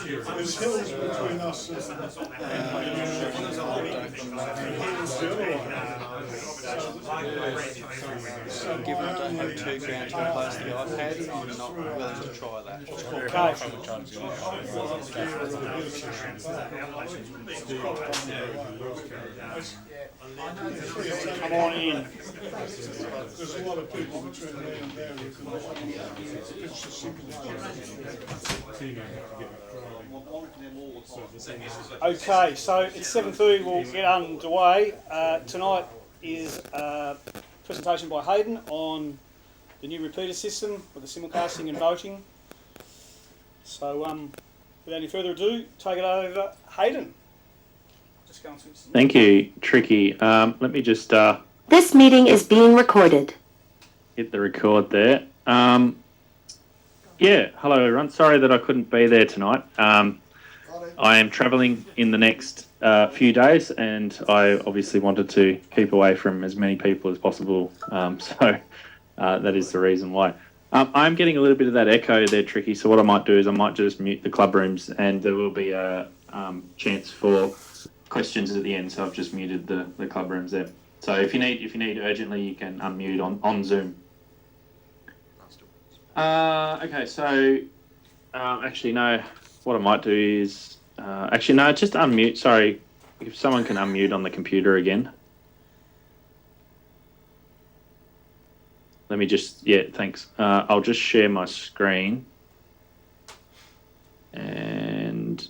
There's hills between us and hills the other way. Given I don't have 2 grams to replace the iPad, I'm not willing to try that. Come on in. There's a lot of people between me and there who can pitch the simulcasting. Okay, so it's 7:30. We'll get underway. Tonight is a presentation by Hayden on the new repeater system for the simulcasting and voting. So, without any further ado, take it over, Hayden. Just go and switch. Thank you, Tricky. Let me just This meeting is being recorded. hit the record there. Yeah, hello everyone. Sorry that I couldn't be there tonight. I am travelling in the next few days, and I obviously wanted to keep away from as many people as possible. So that is the reason why. I'm getting a little bit of that echo there, Tricky. So what I might do is I might just mute the club rooms, and there will be a chance for questions at the end. So I've just muted the club rooms there. So if you need urgently, you can unmute on Zoom. Okay, so actually no. What I might do is actually no, just unmute. Sorry, if someone can unmute on the computer again. Let me just thanks. I'll just share my screen and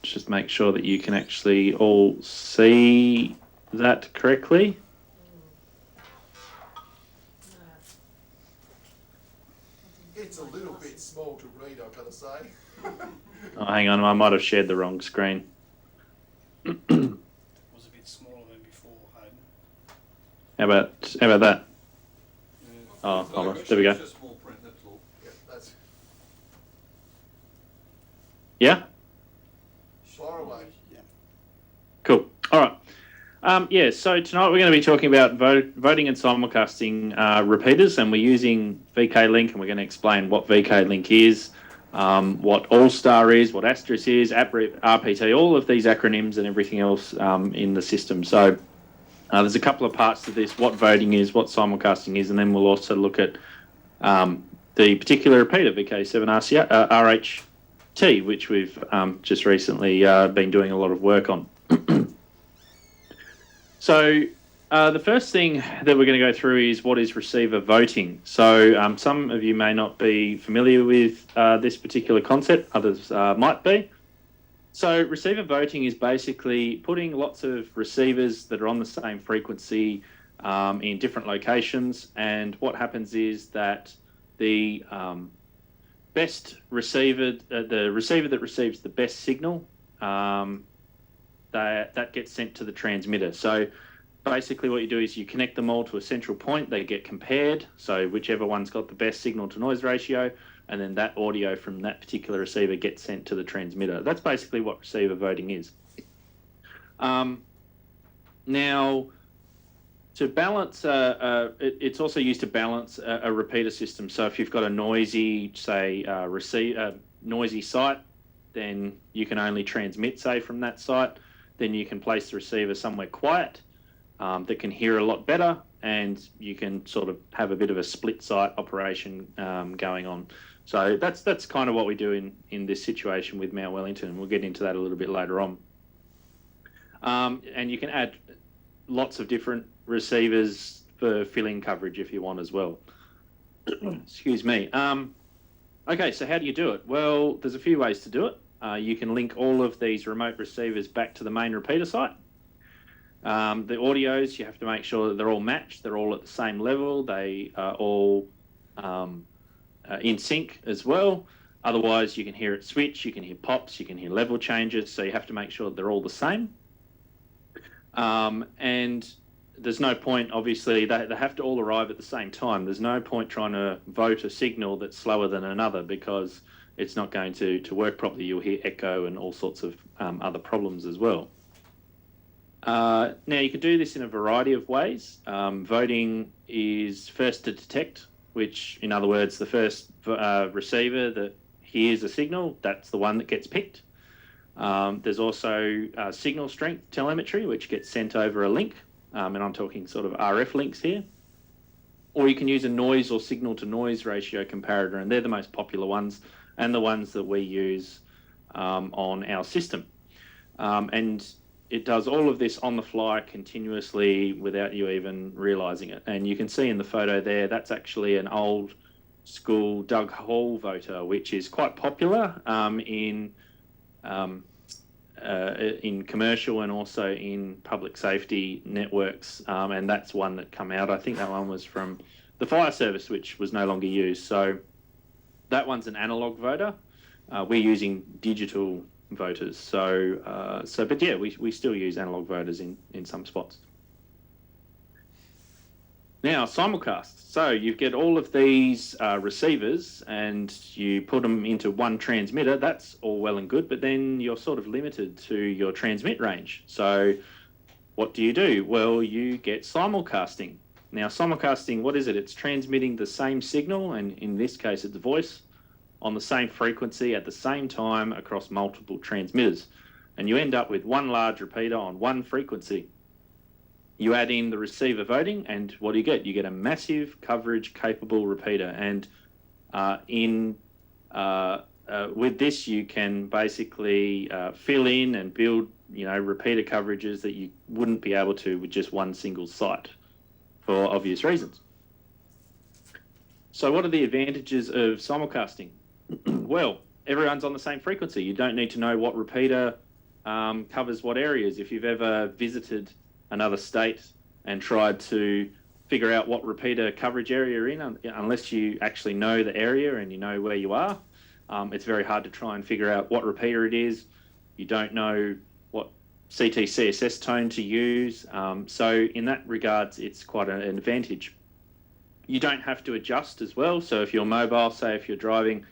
just make sure that you can actually all see that correctly. It's a little bit small to read, I've got to say. Oh, hang on, I might have shared the wrong screen. It was a bit smaller than before, Hayden. How about that? Oh, hold on. There we go. Small print, that's all. Yeah, that's Yeah? far away. Cool. All right. So tonight we're going to be talking about voting and simulcasting repeaters, and we're using VKLink, and we're going to explain what VKLink is, what All-Star is, what Asterisk is, RPT, all of these acronyms and everything else in the system. So there's a couple of parts to this, what voting is, what simulcasting is, and then we'll also look at the particular repeater, VK7RHT, which we've just recently been doing a lot of work on. So the first thing that we're going to go through is what is receiver voting. So some of you may not be familiar with this particular concept, others might be. So receiver voting is basically putting lots of receivers that are on the same frequency in different locations, and what happens is that the best receiver, the receiver that receives the best signal, that gets sent to the transmitter. So basically what you do is you connect them all to a central point, they get compared, so whichever one's got the best signal to noise ratio, and then that audio from that particular receiver gets sent to the transmitter. That's basically what receiver voting is. Now, to balance, it's also used to balance a repeater system. So if you've got a noisy, say, noisy site, then you can only transmit, say, from that site. Then you can place the receiver somewhere quiet that can hear a lot better, and you can sort of have a bit of a split site operation going on. So that's kind of what we do in this situation with Mount Wellington. We'll get into that a little bit later on. And you can add lots of different receivers for fill-in coverage if you want as well. Excuse me. Okay, so how do you do it? Well, there's a few ways to do it. You can link all of these remote receivers back to the main repeater site. The audios, you have to make sure that they're all matched, they're all at the same level, they are all in sync as well. Otherwise, you can hear it switch, you can hear pops, you can hear level changes, so you have to make sure that they're all the same. And there's no point, obviously, they have to all arrive at the same time. There's no point trying to vote a signal that's slower than another, because it's not going to work properly. You'll hear echo and all sorts of other problems as well. Now, you can do this in a variety of ways. Voting is first to detect which, in other words, the first receiver that hears a signal, that's the one that gets picked. There's also signal strength telemetry, which gets sent over a link, and I'm talking sort of RF links here. Or you can use a noise or signal to noise ratio comparator, and they're the most popular ones and the ones that we use on our system. And it does all of this on the fly continuously without you even realizing it. And you can see in the photo there, that's actually an old school Doug Hall voter, which is quite popular in commercial and also in public safety networks, and that's one that come out. I think that one was from the fire service, which was no longer used. So that one's an analog voter. We're using digital voters. But yeah, we still use analog voters in some spots. Now, simulcast. So you get all of these receivers and you put them into one transmitter. That's all well and good, but then you're sort of limited to your transmit range. So what do? Well, you get simulcasting. Now, simulcasting, what is it? It's transmitting the same signal, and in this case, it's voice, on the same frequency at the same time across multiple transmitters. And you end up with one large repeater on one frequency. You add in the receiver voting, and what do you get? You get a massive coverage capable repeater. And with this, you can basically fill in and build, repeater coverages that you wouldn't be able to with just one single site for obvious reasons. So what are the advantages of simulcasting? Well, everyone's on the same frequency. You don't need to know what repeater covers what areas. If you've ever visited another state and tried to figure out what repeater coverage area you're in, unless you actually know the area and you know where you are, it's very hard to try and figure out what repeater it is. You don't know what CT CSS tone to use. So in that regards, it's quite an advantage. You don't have to adjust as well. So if you're mobile, say if you're driving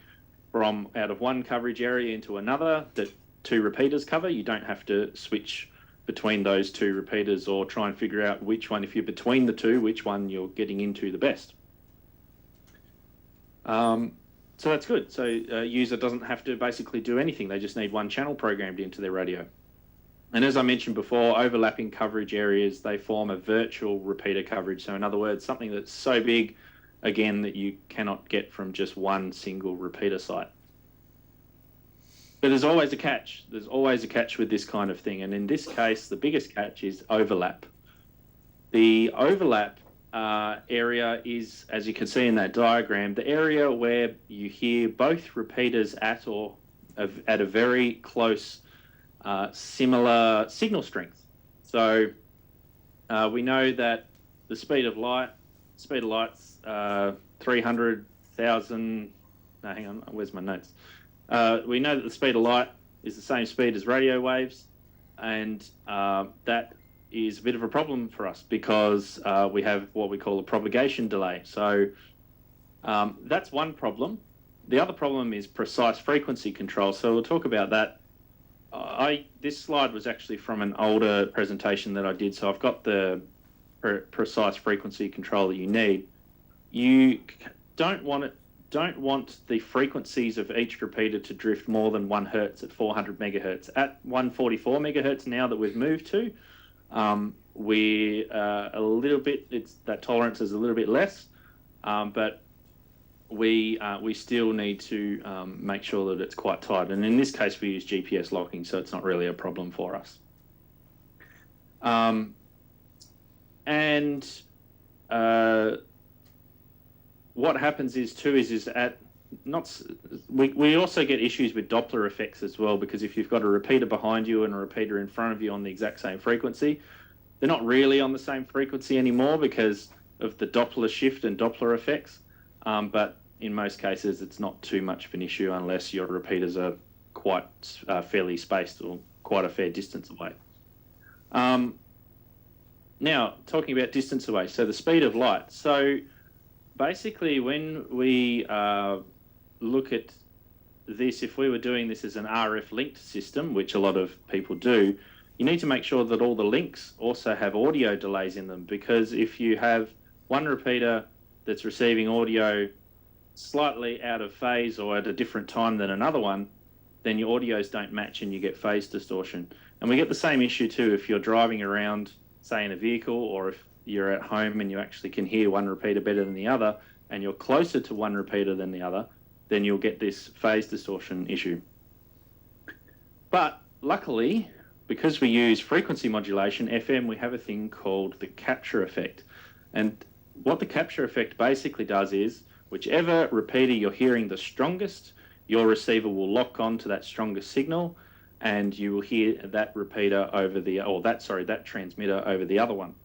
from out of one coverage area into another that two repeaters cover, you don't have to switch between those two repeaters or try and figure out which one, if you're between the two, which one you're getting into the best. So that's good. So a user doesn't have to basically do anything. They just need one channel programmed into their radio. And as I mentioned before, overlapping coverage areas, they form a virtual repeater coverage. So in other words, something that's so big, again, that you cannot get from just one single repeater site. But there's always a catch. There's always a catch with this kind of thing. And in this case, the biggest catch is overlap. The overlap area is, as you can see in that diagram, the area where you hear both repeaters at a very close, similar signal strength. So we know that the speed of light's 300,000. No, hang on, where's my notes? We know that the speed of light is the same speed as radio waves, and that is a bit of a problem for us because we have what we call a propagation delay. So that's one problem. The other problem is precise frequency control. So we'll talk about that. This slide was actually from an older presentation that I did, so I've got the precise frequency control that you need. You don't want the frequencies of each repeater to drift more than 1 hertz at 400 megahertz. At 144 megahertz now that we've moved to, we're a little bit, that tolerance is a little bit less, but we still need to make sure that it's quite tight. And in this case, we use GPS locking, so it's not really a problem for us. What happens is we also get issues with Doppler effects as well, because if you've got a repeater behind you and a repeater in front of you on the exact same frequency, they're not really on the same frequency anymore because of the Doppler shift and Doppler effects. But in most cases, it's not too much of an issue unless your repeaters are quite fairly spaced or quite a fair distance away. Now, talking about distance away, so the speed of light. So basically, when we look at this, if we were doing this as an RF linked system, which a lot of people do, you need to make sure that all the links also have audio delays in them, because if you have one repeater that's receiving audio slightly out of phase or at a different time than another one, then your audios don't match and you get phase distortion. And we get the same issue too if you're driving around, say in a vehicle, or if you're at home and you actually can hear one repeater better than the other, and you're closer to one repeater than the other, then you'll get this phase distortion issue. But luckily, because we use frequency modulation, FM, we have a thing called the capture effect. And what the capture effect basically does is, whichever repeater you're hearing the strongest, your receiver will lock on to that strongest signal, and you will hear that repeater over the, or that, sorry, that transmitter over the other one.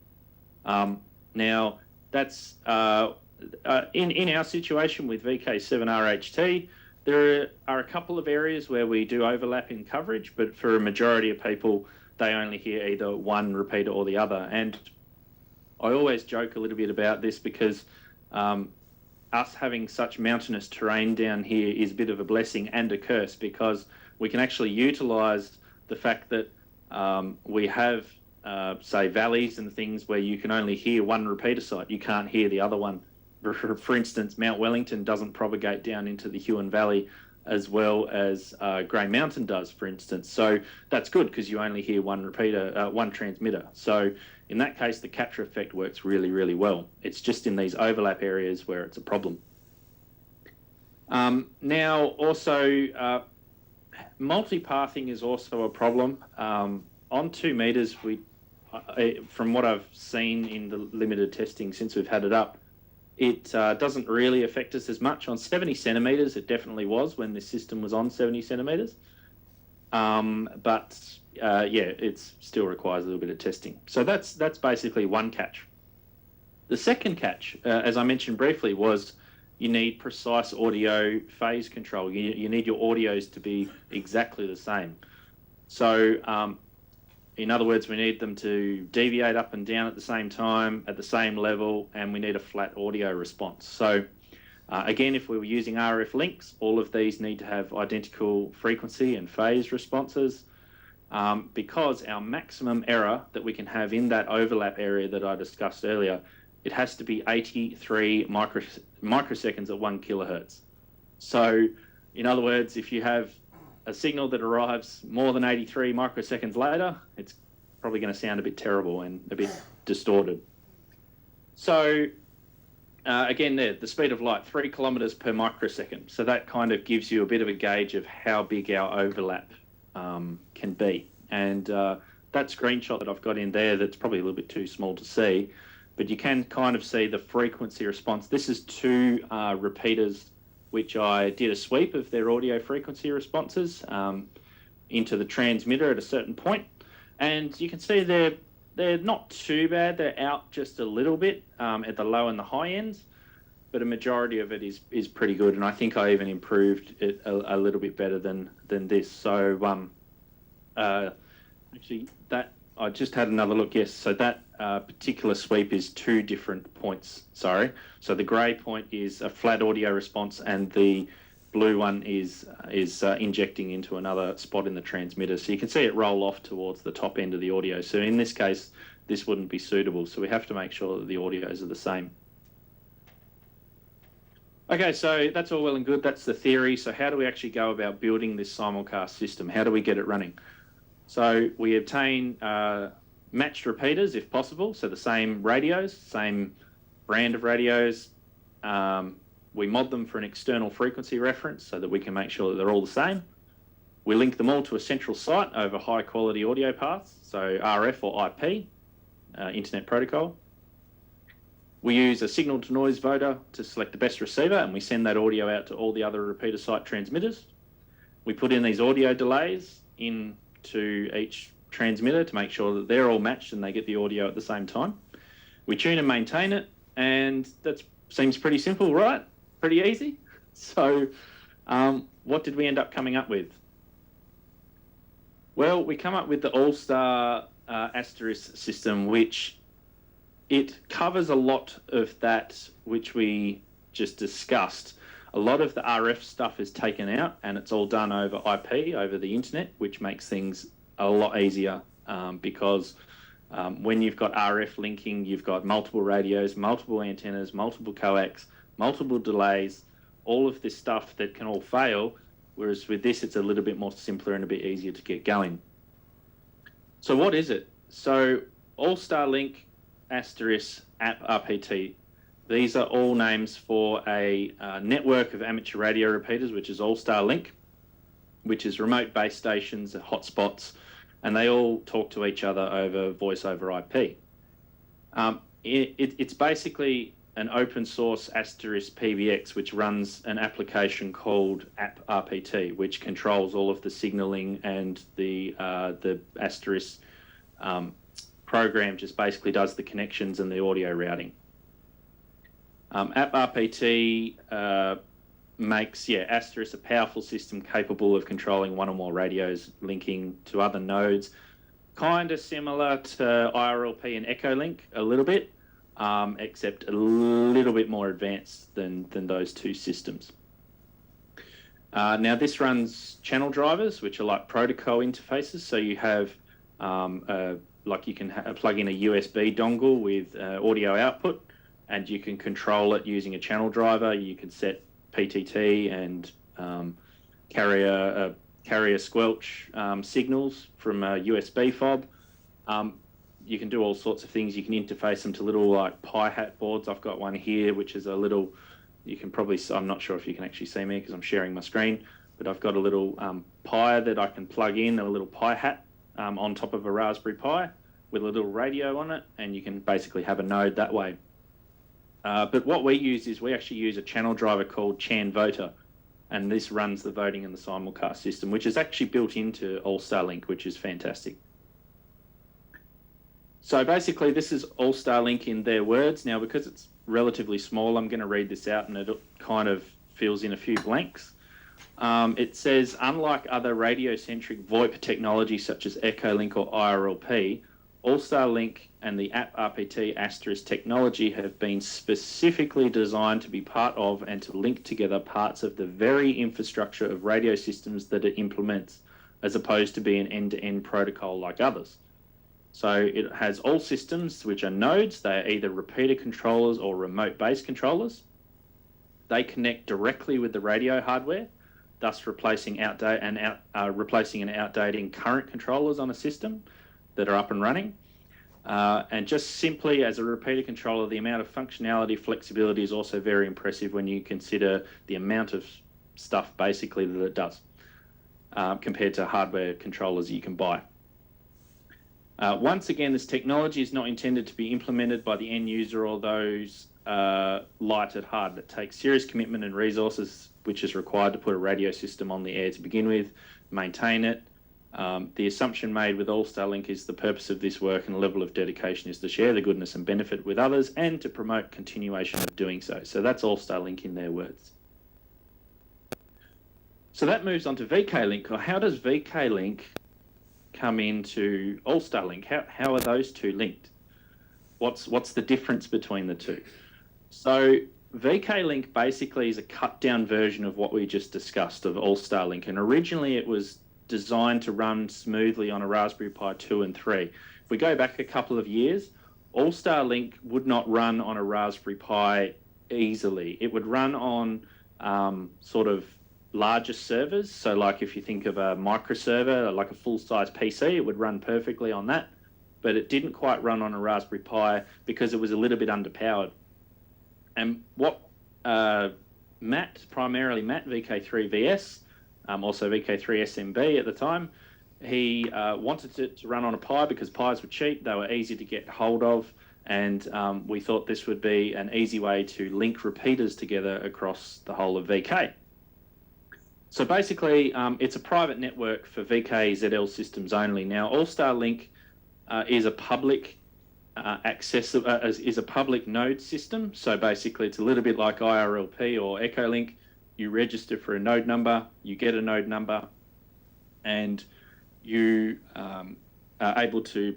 Now, that's in our situation with VK7RHT, there are a couple of areas where we do overlap in coverage, but for a majority of people, they only hear either one repeater or the other. And I always joke a little bit about this because us having such mountainous terrain down here is a bit of a blessing and a curse, because we can actually utilise the fact that we have, say, valleys and things where you can only hear one repeater site. You can't hear the other one. For instance, Mount Wellington doesn't propagate down into the Huon Valley as well as Grey Mountain does, for instance. So that's good because you only hear one repeater, one transmitter. So in that case, the capture effect works really, really well. It's just in these overlap areas where it's a problem. Now, also, multipathing is also a problem. On 2 meters, from what I've seen in the limited testing since we've had it up, it doesn't really affect us as much. On 70 centimetres, it definitely was when this system was on 70 centimetres. But yeah, it still requires a little bit of testing. So that's basically one catch. The second catch, as I mentioned briefly, was you need precise audio phase control. You need your audios to be exactly the same. So in other words, we need them to deviate up and down at the same time, at the same level, and we need a flat audio response. So again, if we were using RF links, all of these need to have identical frequency and phase responses, because our maximum error that we can have in that overlap area that I discussed earlier, it has to be 83 microseconds at 1 kilohertz. So in other words, if you have a signal that arrives more than 83 microseconds later, it's probably going to sound a bit terrible and a bit distorted. So again, there, the speed of light, 3 kilometers per microsecond. So that kind of gives you a bit of a gauge of how big our overlap can be. And that screenshot that I've got in there, that's probably a little bit too small to see, but you can kind of see the frequency response. This is 2 repeaters which I did a sweep of their audio frequency responses into the transmitter at a certain point. And you can see they're not too bad. They're out just a little bit at the low and the high ends, but a majority of it is pretty good. And I think I even improved it a little bit better than this. So actually, that I just had another look. Yes, so that particular sweep is 2 different points. Sorry. So the grey point is a flat audio response, and the blue one is injecting into another spot in the transmitter. So you can see it roll off towards the top end of the audio. So in this case, this wouldn't be suitable. So we have to make sure that the audios are the same. Okay, so that's all well and good. That's the theory. So how do we actually go about building this simulcast system? How do we get it running? So we obtain matched repeaters if possible. So the same radios, same brand of radios. We mod them for an external frequency reference so that we can make sure that they're all the same. We link them all to a central site over high quality audio paths, so RF or IP, Internet Protocol. We use a signal to noise voter to select the best receiver, and we send that audio out to all the other repeater site transmitters. We put in these audio delays into each transmitter to make sure that they're all matched and they get the audio at the same time. We tune and maintain it, and that seems pretty simple, right? Pretty easy. So what did we end up coming up with? Well, we come up with the All-Star Asterisk system, which it covers a lot of that which we just discussed. A lot of the RF stuff is taken out, and it's all done over IP, over the internet, which makes things a lot easier because When you've got RF linking, you've got multiple radios, multiple antennas, multiple coax, multiple delays, all of this stuff that can all fail, whereas with this, it's a little bit more simpler and a bit easier to get going. So what is it? So All-Star Link * App RPT. These are all names for a network of amateur radio repeaters, which is All-Star Link, which is remote base stations, hotspots, and they all talk to each other over voice over IP. It's basically an open source * PBX, which runs an application called App RPT, which controls all of the signaling, and the * program just basically does the connections and the audio routing. App RPT makes * a powerful system capable of controlling one or more radios linking to other nodes, kind of similar to IRLP and EchoLink a little bit, except a little bit more advanced than those two systems. Now this runs channel drivers, which are like protocol interfaces. So you have like you can plug in a USB dongle with audio output, and you can control it using a channel driver. You can set PTT and carrier squelch signals from a USB fob. You can do all sorts of things. You can interface them to little like Pi Hat boards. I've got one here, which is a little, you can probably, I'm not sure if you can actually see me because I'm sharing my screen, but I've got a little Pi that I can plug in, a little Pi Hat on top of a Raspberry Pi with a little radio on it, and you can basically have a node that way. But what we use is we actually use a channel driver called Chan Voter, and this runs the voting and the simulcast system, which is actually built into All-Star Link, which is fantastic. So basically, this is All-Star Link in their words. Now, because it's relatively small, I'm going to read this out, and it kind of fills in a few blanks. It says, unlike other radio-centric VoIP technology such as EchoLink or IRLP, All-Star Link and the App RPT * technology have been specifically designed to be part of and to link together parts of the very infrastructure of radio systems that it implements, as opposed to be an end-to-end protocol like others. So it has all systems which are nodes. They are either repeater controllers or remote base controllers. They connect directly with the radio hardware, thus replacing and outdating current controllers on a system that are up and running. And just simply as a repeater controller, the amount of functionality, flexibility is also very impressive when you consider the amount of stuff basically that it does compared to hardware controllers you can buy. Once again, this technology is not intended to be implemented by the end user or those light at heart. It takes serious commitment and resources, which is required to put a radio system on the air to begin with, maintain it. The assumption made with All-Star Link is the purpose of this work and level of dedication is to share the goodness and benefit with others and to promote continuation of doing so. So that's All-Star Link in their words. So that moves on to VK-Link. How does VK-Link come into All-Star Link? How are those two linked? What's the difference between the two? So VK-Link basically is a cut down version of what we just discussed of All-Star Link, and originally it was designed to run smoothly on a Raspberry Pi 2 and 3. If we go back a couple of years, All-Star Link would not run on a Raspberry Pi easily. It would run on sort of larger servers. So like if you think of a microserver, like a full-size PC, it would run perfectly on that. But it didn't quite run on a Raspberry Pi because it was a little bit underpowered. And what primarily Matt, VK3VS, also VK3SMB at the time, he wanted it to run on a Pi because Pis were cheap, they were easy to get hold of, and we thought this would be an easy way to link repeaters together across the whole of VK. So basically, it's a private network for VKZL systems only. Now, All-Star Link is a public is a public node system. So basically, it's a little bit like IRLP or EchoLink. You register for a node number, you get a node number, and you are able to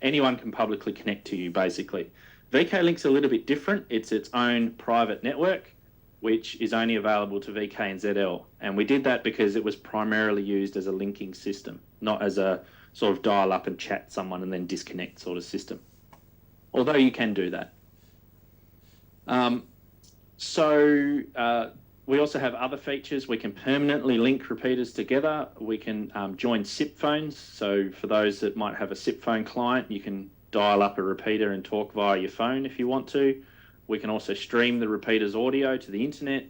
anyone can publicly connect to you, basically. VK-Link's a little bit different. It's its own private network, which is only available to VK and ZL. And we did that because it was primarily used as a linking system, not as a sort of dial up and chat someone and then disconnect sort of system. Although you can do that. We also have other features. We can permanently link repeaters together. We can join SIP phones. So for those that might have a SIP phone client, you can dial up a repeater and talk via your phone if you want to. We can also stream the repeater's audio to the internet.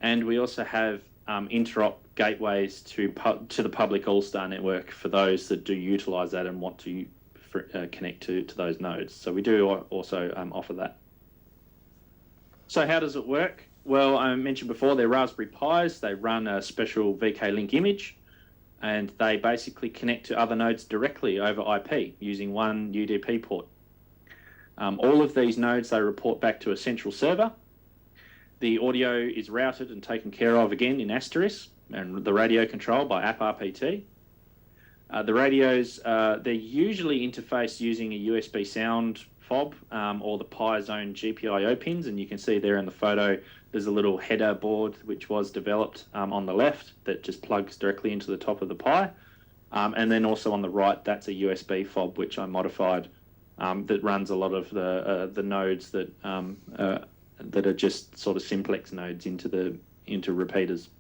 And we also have interop gateways to the public All-Star network for those that do utilize that and want to connect to those nodes. So we do also offer that. So how does it work? Well, I mentioned before, they're Raspberry Pis. They run a special VK-Link image, and they basically connect to other nodes directly over IP using one UDP port. All of these nodes, they report back to a central server. The audio is routed and taken care of again in Asterisk, and the radio controlled by AppRPT. The radios, they're usually interfaced using a USB sound fob or the Pi's own GPIO pins, and you can see there in the photo there's a little header board which was developed on the left that just plugs directly into the top of the Pi, and then also on the right that's a USB fob which I modified that runs a lot of the nodes that are just sort of simplex nodes into repeaters.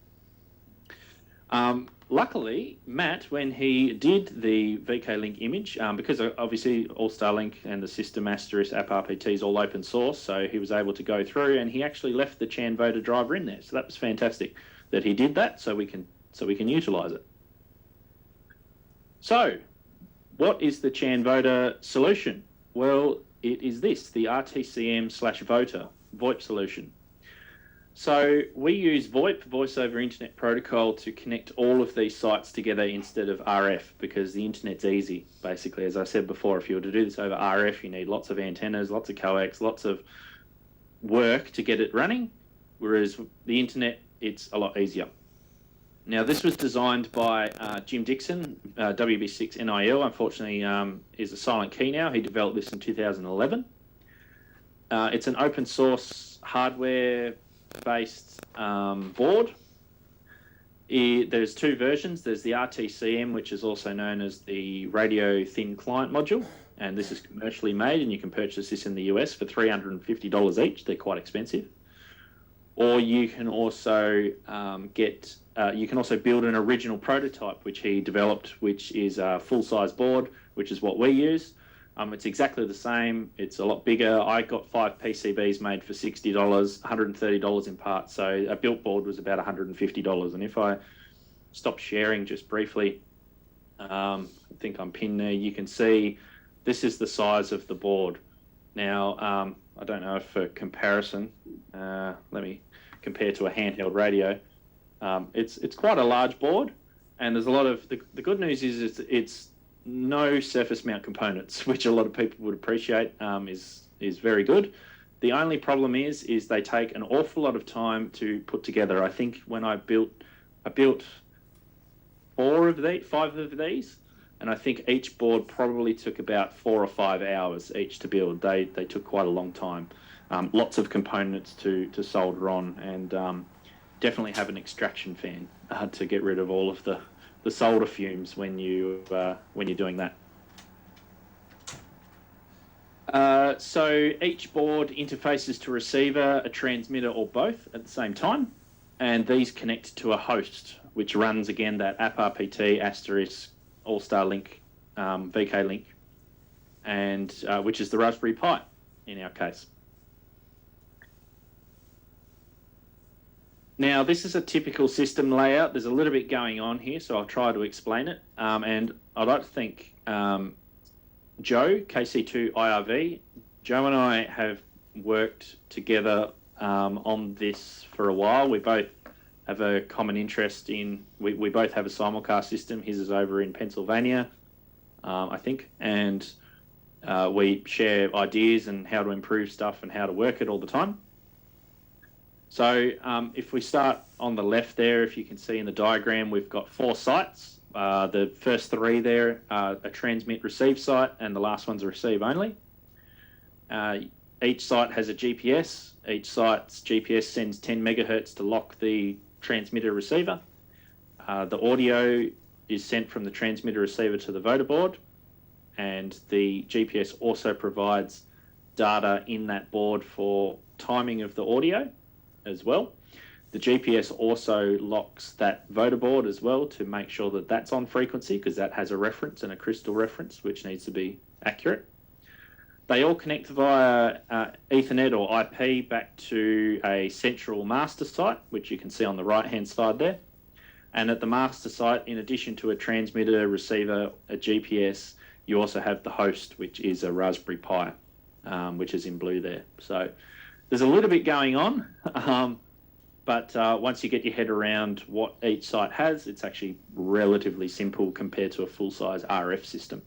Luckily, Matt, when he did the VK-Link image, because obviously All-Star Link and the system Asterisk AppRPT is all open source, so he was able to go through and he actually left the Chan Voda driver in there. So that was fantastic that he did that, so we can utilize it. So, what is the Chan Voda solution? Well, it is this, the RTCM/VOTA VoIP solution. So we use VoIP, Voice over Internet Protocol, to connect all of these sites together instead of RF, because the internet's easy. Basically, as I said before, if you were to do this over RF, you need lots of antennas, lots of coax, lots of work to get it running, whereas the internet, it's a lot easier. Now, this was designed by Jim Dixon, WB6NIL, unfortunately is a silent key now. He developed this in 2011. It's an open source hardware based board. There's two versions. There's the RTCM, which is also known as the Radio Thin Client Module, and this is commercially made, and you can purchase this in the US for $350 each. They're quite expensive. Or you can also you can also build an original prototype, which he developed, which is a full-size board, which is what we use. It's exactly the same. It's a lot bigger. I got 5 PCBs made for $60, $130 in parts. So a built board was about $150. And if I stop sharing just briefly, I think I'm pinned there. You can see this is the size of the board. Now, I don't know if for comparison, let me compare to a handheld radio. It's quite a large board, and there's a lot of the good news is it's no surface mount components, which a lot of people would appreciate, is very good. The only problem is they take an awful lot of time to put together. I think when I built 5 of these, and I think each board probably took about 4 or 5 hours each to build. They took quite a long time. Lots of components to solder on, and definitely have an extraction fan to get rid of all of the solder fumes when you're doing that. So each board interfaces to receiver, a transmitter, or both at the same time, and these connect to a host, which runs again that AppRPT Asterisk All-Star Link VK-Link, and which is the Raspberry Pi in our case. Now, this is a typical system layout. There's a little bit going on here, so I'll try to explain it. And I'd like to thank Joe, KC2IRV. Joe and I have worked together on this for a while. We both have a common interest in, we both have a simulcast system. His is over in Pennsylvania, I think. And we share ideas and how to improve stuff and how to work it all the time. So if we start on the left there, if you can see in the diagram, we've got 4 sites. The first 3 there are a transmit-receive site, and the last one's a receive only. Each site has a GPS. Each site's GPS sends 10 megahertz to lock the transmitter-receiver. The audio is sent from the transmitter receiver to the voter board, and the GPS also provides data in that board for timing of the audio as well. The GPS also locks that voter board as well to make sure that that's on frequency, because that has a reference and a crystal reference which needs to be accurate. They all connect via Ethernet or IP back to a central master site, which you can see on the right-hand side there. And at the master site, in addition to a transmitter, receiver, a GPS, you also have the host, which is a Raspberry Pi, which is in blue there. So there's a little bit going on, but once you get your head around what each site has, it's actually relatively simple compared to a full-size RF system.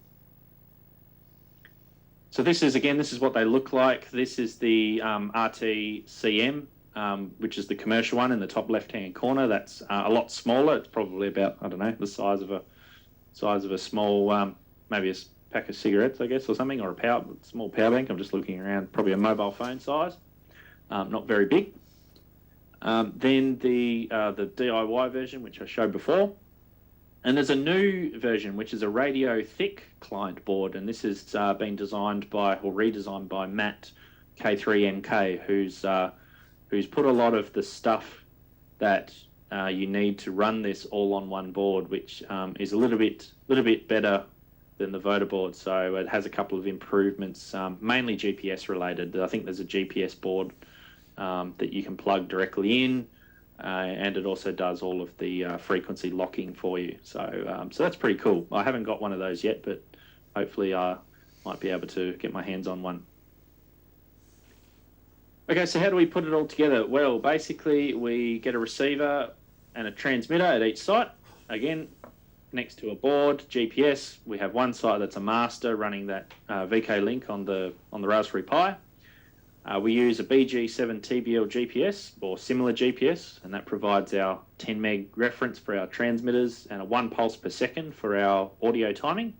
So this is what they look like. This is the RTCM, which is the commercial one in the top left-hand corner. That's a lot smaller. It's probably about, I don't know, the size of a small, maybe a pack of cigarettes, I guess, or something, or a small power bank. I'm just looking around, probably a mobile phone size, not very big. Then the DIY version, which I showed before. And there's a new version, which is a radio thick client board, and this has been designed by or redesigned by Matt K3MK, who's put a lot of the stuff that you need to run this all on one board, which is a little bit better than the voter board. So it has a couple of improvements, mainly GPS related. I think there's a GPS board that you can plug directly in. And it also does all of the frequency locking for you. So that's pretty cool. I haven't got one of those yet, but hopefully I might be able to get my hands on one. Okay, so how do we put it all together? Well, basically we get a receiver and a transmitter at each site. Again, next to a board, GPS. We have one site that's a master running that VK-Link on the Raspberry Pi. We use a VK7RHT GPS or similar GPS, and that provides our 10 meg reference for our transmitters and a 1 pulse per second for our audio timing.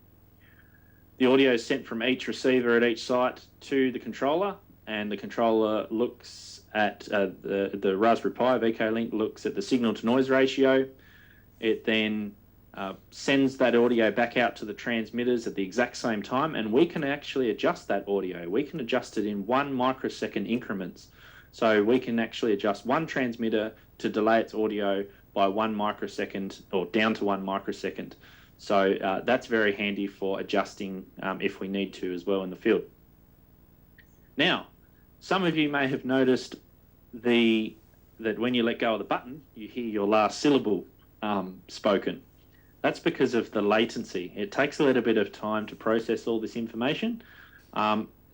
The audio is sent from each receiver at each site to the controller, and the controller looks at the Raspberry Pi VK-Link looks at the signal to noise ratio. It then sends that audio back out to the transmitters at the exact same time, and we can actually adjust that audio. We can adjust it in 1 microsecond increments. So we can actually adjust one transmitter to delay its audio by 1 microsecond or down to 1 microsecond. So that's very handy for adjusting if we need to as well in the field. Now, some of you may have noticed that when you let go of the button, you hear your last syllable spoken. That's because of the latency. It takes a little bit of time to process all this information.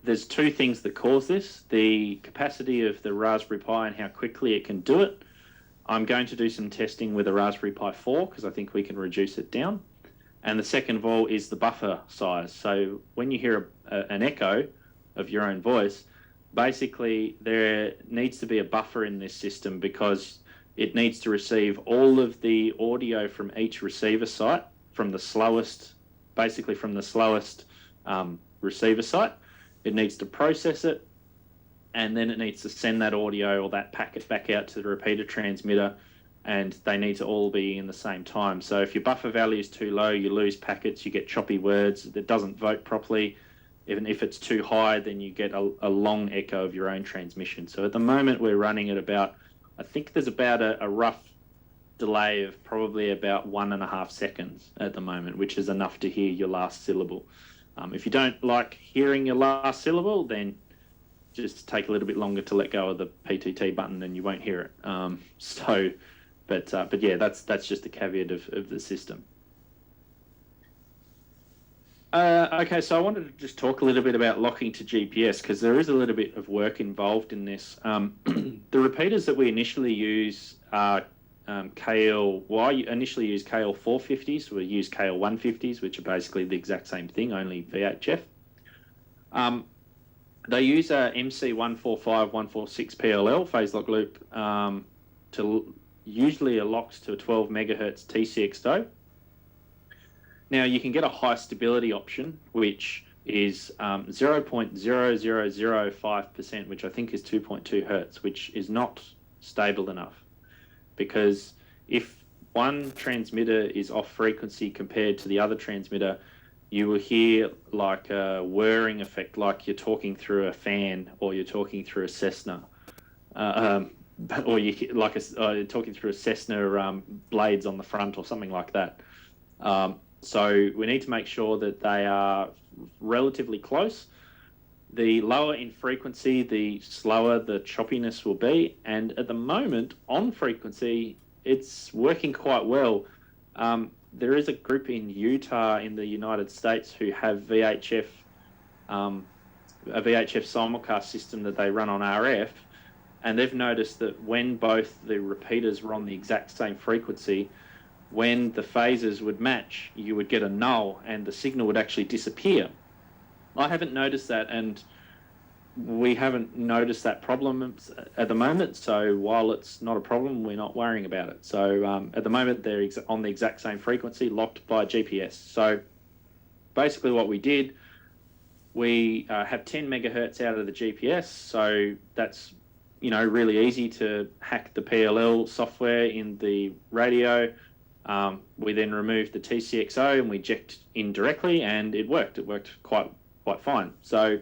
There's two things that cause this: the capacity of the Raspberry Pi and how quickly it can do it. I'm going to do some testing with a Raspberry Pi 4 because I think we can reduce it down. And the second of all is the buffer size. So when you hear an echo of your own voice, basically there needs to be a buffer in this system because it needs to receive all of the audio from each receiver site from the slowest receiver site. It needs to process it, and then it needs to send that audio or that packet back out to the repeater transmitter, and they need to all be in the same time. So if your buffer value is too low, you lose packets, you get choppy words, it doesn't vote properly. Even if it's too high, then you get a long echo of your own transmission. So at the moment we're running at about, I think there's about a rough delay of probably about 1.5 seconds at the moment, which is enough to hear your last syllable. If you don't like hearing your last syllable, then just take a little bit longer to let go of the PTT button and you won't hear it. But yeah, that's just the caveat of the system. Okay, so I wanted to just talk a little bit about locking to GPS because there is a little bit of work involved in this. The repeaters that we initially use are I initially use KL450s. We use KL150s, which are basically the exact same thing, only VHF. They use a MC145-146 PLL phase lock loop to usually locks to a 12 megahertz TCXO. Now you can get a high stability option, which is 0.0005%, which I think is 2.2 hertz, which is not stable enough. Because if one transmitter is off frequency compared to the other transmitter, you will hear like a whirring effect, like you're talking through a fan or you're talking through a Cessna. Or you hear like you're talking through a Cessna blades on the front or something like that. So we need to make sure that they are relatively close. The lower in frequency, the slower the choppiness will be. And at the moment, on frequency, it's working quite well. There is a group in Utah in the United States who have a VHF simulcast system that they run on RF. And they've noticed that when both the repeaters were on the exact same frequency, when the phases would match, you would get a null and the signal would actually disappear. I haven't noticed that, and we haven't noticed that problem at the moment. So while it's not a problem, we're not worrying about it. So at the moment, they're on the exact same frequency, locked by GPS. So basically what we did, we have 10 megahertz out of the GPS. So that's really easy to hack the PLL software in the radio. We then removed the TCXO and we jacked in directly, and it worked. It worked quite fine. So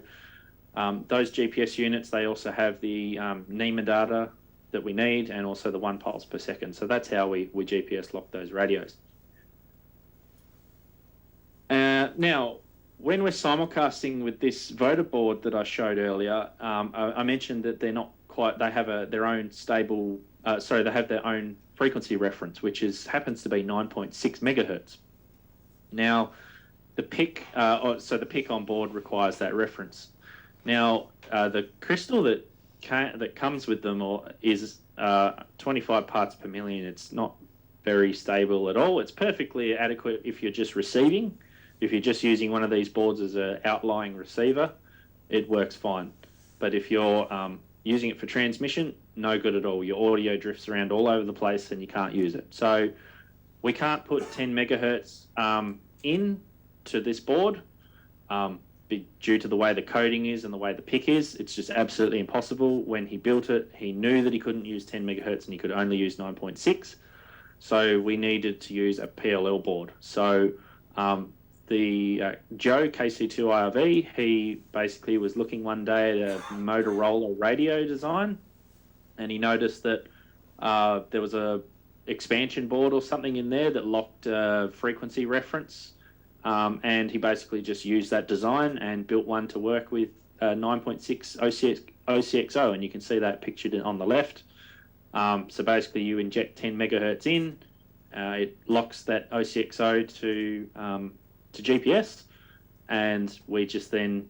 those GPS units, they also have the NEMA data that we need, and also the 1 pulse per second. So that's how we GPS lock those radios. Now, when we're simulcasting with this voter board that I showed earlier, I mentioned that they're not quite. They have their own stable. They have their own frequency reference, which happens to be 9.6 megahertz. Now, the PIC, the PIC on board requires that reference. Now, the crystal that comes with them is 25 parts per million. It's not very stable at all. It's perfectly adequate if you're just receiving. If you're just using one of these boards as an outlying receiver, it works fine. But if you're using it for transmission, no good at all. Your audio drifts around all over the place and you can't use it. So we can't put 10 megahertz in to this board due to the way the coding is and the way the PIC is. It's just absolutely impossible. When he built it, he knew that he couldn't use 10 megahertz and he could only use 9.6. So we needed to use a PLL board. So the Joe, KC2IRV, he basically was looking one day at a Motorola radio design, and he noticed that there was a expansion board or something in there that locked frequency reference, and he basically just used that design and built one to work with 9.6 OCXO, and you can see that pictured on the left. So basically you inject 10 megahertz in, it locks that OCXO to GPS, and we just then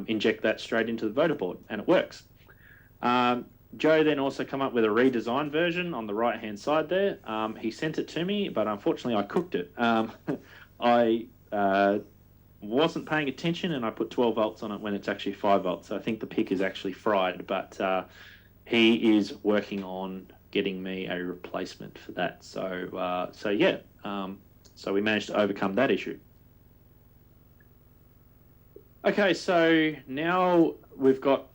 inject that straight into the voter board, and it works. Joe then also come up with a redesigned version on the right hand side there. He sent it to me, but unfortunately I cooked it. I wasn't paying attention and I put 12 volts on it when it's actually 5 volts. So I think the PIC is actually fried, but he is working on getting me a replacement for that. So so we managed to overcome that issue. Okay, so now we've got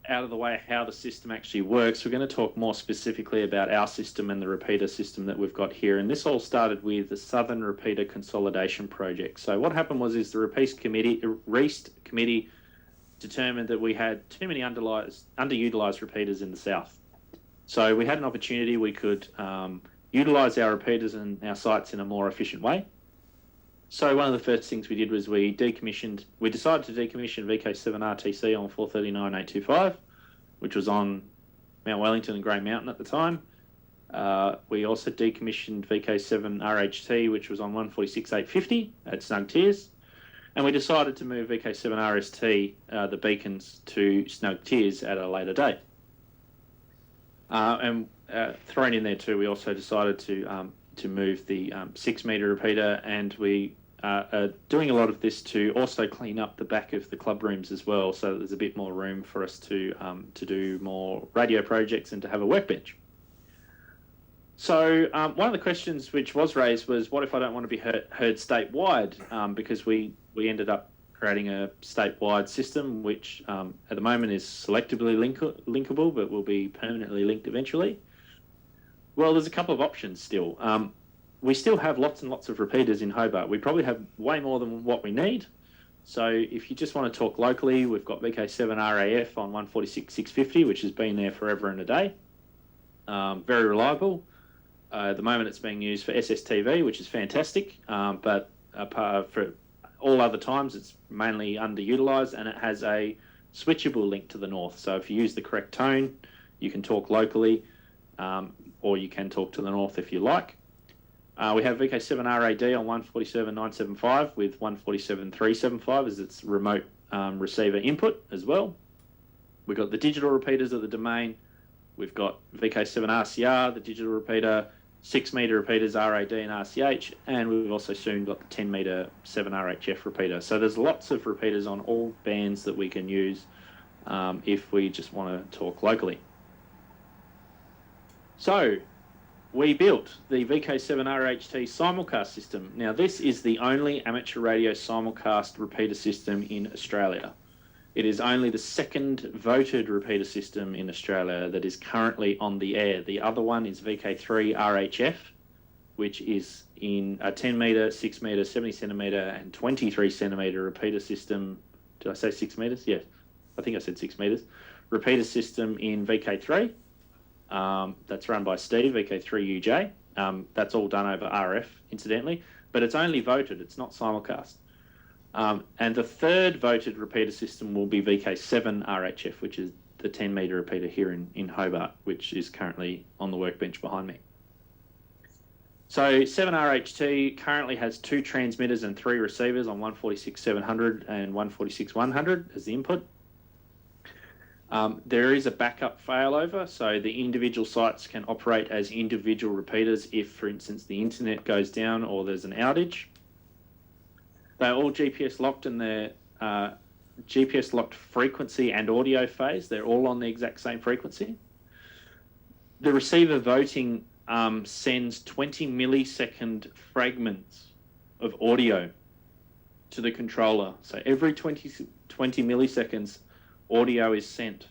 out of the way how the system actually works. We're going to talk more specifically about our system and the repeater system that we've got here. And this all started with the Southern Repeater Consolidation Project. So what happened was the Reast committee determined that we had too many underutilized repeaters in the South. So we had an opportunity. We could utilize our repeaters and our sites in a more efficient way. So one of the first things we did was we decided to decommission VK7RHT on 439.825, which was on Mount Wellington and Grey Mountain at the time. We also decommissioned VK7RHT, which was on 146.850 at Snug Tiers. And we decided to move VK7RST, the beacons, to Snug Tiers at a later date. And thrown in there too, we also decided to move the 6 metre repeater, and we are doing a lot of this to also clean up the back of the club rooms as well, so that there's a bit more room for us to do more radio projects and to have a workbench. So one of the questions which was raised was, what if I don't want to be heard statewide? Because we ended up creating a statewide system, which at the moment is selectively linkable, but will be permanently linked eventually. Well, there's a couple of options still. we still have lots and lots of repeaters in Hobart. We probably have way more than what we need. So if you just want to talk locally, we've got VK7RHT on 146.650, which has been there forever and a day. Very reliable. At the moment, it's being used for SSTV, which is fantastic. But for all other times, it's mainly underutilized, and it has a switchable link to the north. So if you use the correct tone, you can talk locally, or you can talk to the north if you like. We have VK7RHT on 147.975 with 147.375 as its remote receiver input as well. We've got the digital repeaters at the domain. We've got VK7RCR, the digital repeater, 6 metre repeaters RAD and RCH, and we've also soon got the 10 metre 7RHF repeater. So there's lots of repeaters on all bands that we can use if we just want to talk locally. So we built the VK7RHT simulcast system. Now this is the only amateur radio simulcast repeater system in Australia. It is only the second voted repeater system in Australia that is currently on the air. The other one is VK3RHF, which is in a 10 metre, 6 metre, 70 centimetre and 23 centimetre repeater system. Did I say 6 metres? Yes, I think I said 6 metres. Repeater system in VK3. That's run by Steve, VK3UJ. That's all done over RF, incidentally, but it's only voted, it's not simulcast. And the third voted repeater system will be VK7RHF, which is the 10 metre repeater here in Hobart, which is currently on the workbench behind me. So 7RHT currently has 2 transmitters and 3 receivers on 146.700 and 146.100 as the input. There is a backup failover, so the individual sites can operate as individual repeaters if, for instance, the internet goes down or there's an outage. They're all GPS locked in their GPS locked frequency and audio phase. They're all on the exact same frequency. The receiver voting sends 20 millisecond fragments of audio to the controller. So every 20 milliseconds, audio is sent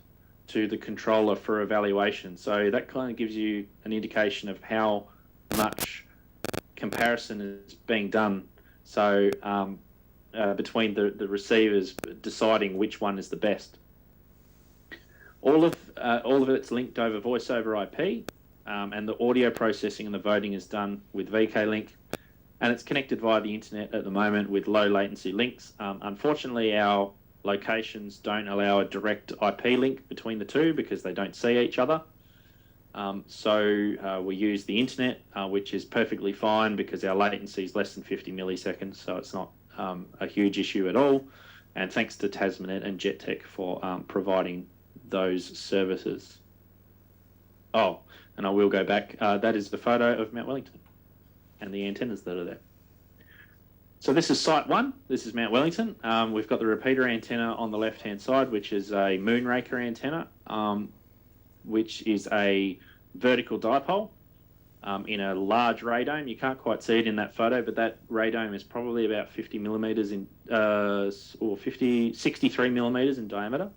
to the controller for evaluation. So that kind of gives you an indication of how much comparison is being done. So between the receivers deciding which one is the best. All of it's linked over voice over IP, and the audio processing and the voting is done with VKLink, and it's connected via the internet at the moment with low latency links. Unfortunately, our locations don't allow a direct IP link between the two because they don't see each other. So we use the internet, which is perfectly fine because our latency is less than 50 milliseconds, so it's not a huge issue at all. And thanks to Tasmanet and JetTech for providing those services. Oh, and I will go back. That is the photo of Mount Wellington and the antennas that are there. So this is Site 1. This is Mount Wellington. We've got the repeater antenna on the left-hand side, which is a moonraker antenna, which is a vertical dipole in a large radome. You can't quite see it in that photo, but that radome is probably about 50 millimeters in, or 63 millimeters in diameter.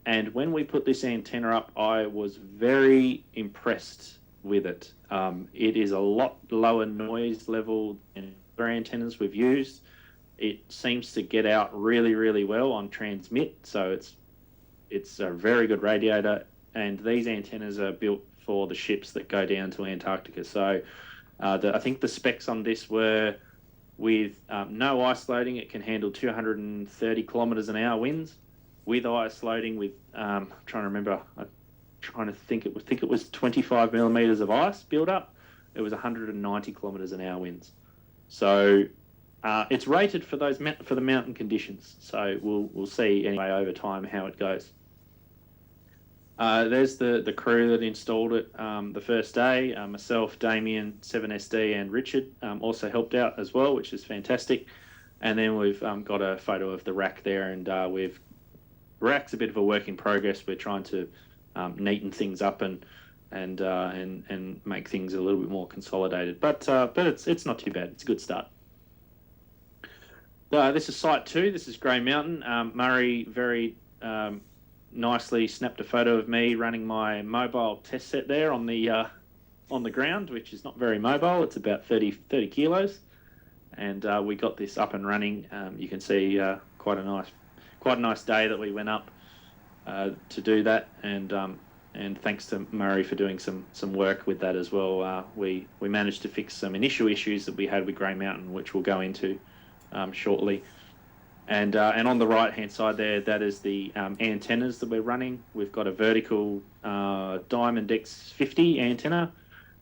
And when we put this antenna up, I was very impressed with it. It is a lot lower noise level than other antennas we've used. It seems to get out really, really well on transmit, so it's a very good radiator, and these antennas are built for the ships that go down to Antarctica. So I think the specs on this were with no ice loading, it can handle 230 kilometers an hour winds. With ice loading, with I'm trying to remember, I think it was 25 millimeters of ice build up. It was 190 kilometers an hour winds. So it's rated for the mountain conditions. So we'll see anyway over time how it goes. There's the crew that installed it the first day. Myself, Damien, 7SD, and Richard also helped out as well, which is fantastic. And then we've got a photo of the rack there, and rack's a bit of a work in progress. We're trying to neaten things up and make things a little bit more consolidated. But it's not too bad. It's a good start. This is Site 2. This is Grey Mountain. Murray very nicely snapped a photo of me running my mobile test set there on the on the ground, which is not very mobile. It's about 30 kilos. And we got this up and running. You can see quite a nice day that we went up to do that. And thanks to Murray for doing some work with that as well. We managed to fix some initial issues that we had with Grey Mountain, which we'll go into shortly. And on the right-hand side there, that is the antennas that we're running. We've got a vertical Diamond X50 antenna,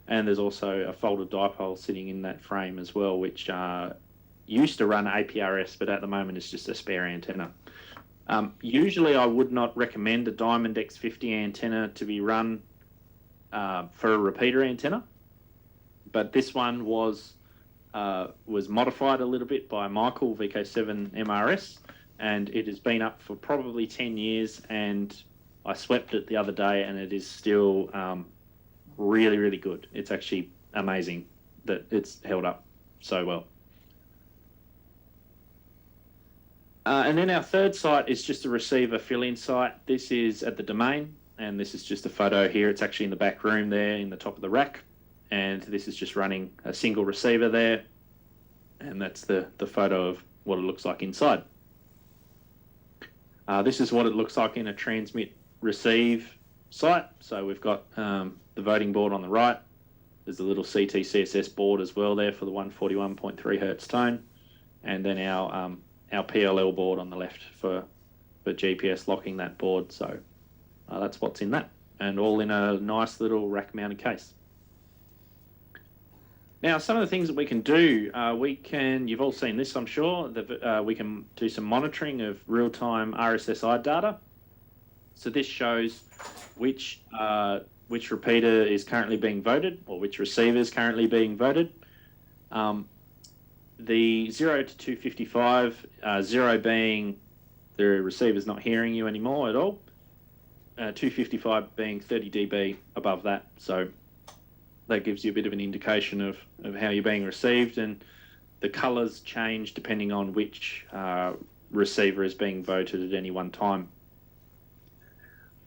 and there's also a folded dipole sitting in that frame as well, which used to run APRS, but at the moment it's just a spare antenna. Usually I would not recommend a Diamond X50 antenna to be run for a repeater antenna, but this one was modified a little bit by Michael, VK7RHT, and it has been up for probably 10 years, and I swept it the other day and it is still really, really good. It's actually amazing that it's held up so well. And then our third site is just a receiver fill-in site. This is at the Domain, and this is just a photo here. It's actually in the back room there in the top of the rack, and this is just running a single receiver there, and that's the photo of what it looks like inside. This is what it looks like in a transmit receive site. So we've got the voting board on the right. There's a little CT CSS board as well there for the 141.3 hertz tone, and then our PLL board on the left for GPS locking that board. So that's what's in that, and all in a nice little rack mounted case. Now, some of the things that we can do, you've all seen this, I'm sure, we can do some monitoring of real-time RSSI data. So this shows which repeater is currently being voted, or which receiver is currently being voted. The 0 to 255, 0 being the receiver's not hearing you anymore at all, 255 being 30 dB above that. So that gives you a bit of an indication of how you're being received, and the colours change depending on which receiver is being voted at any one time.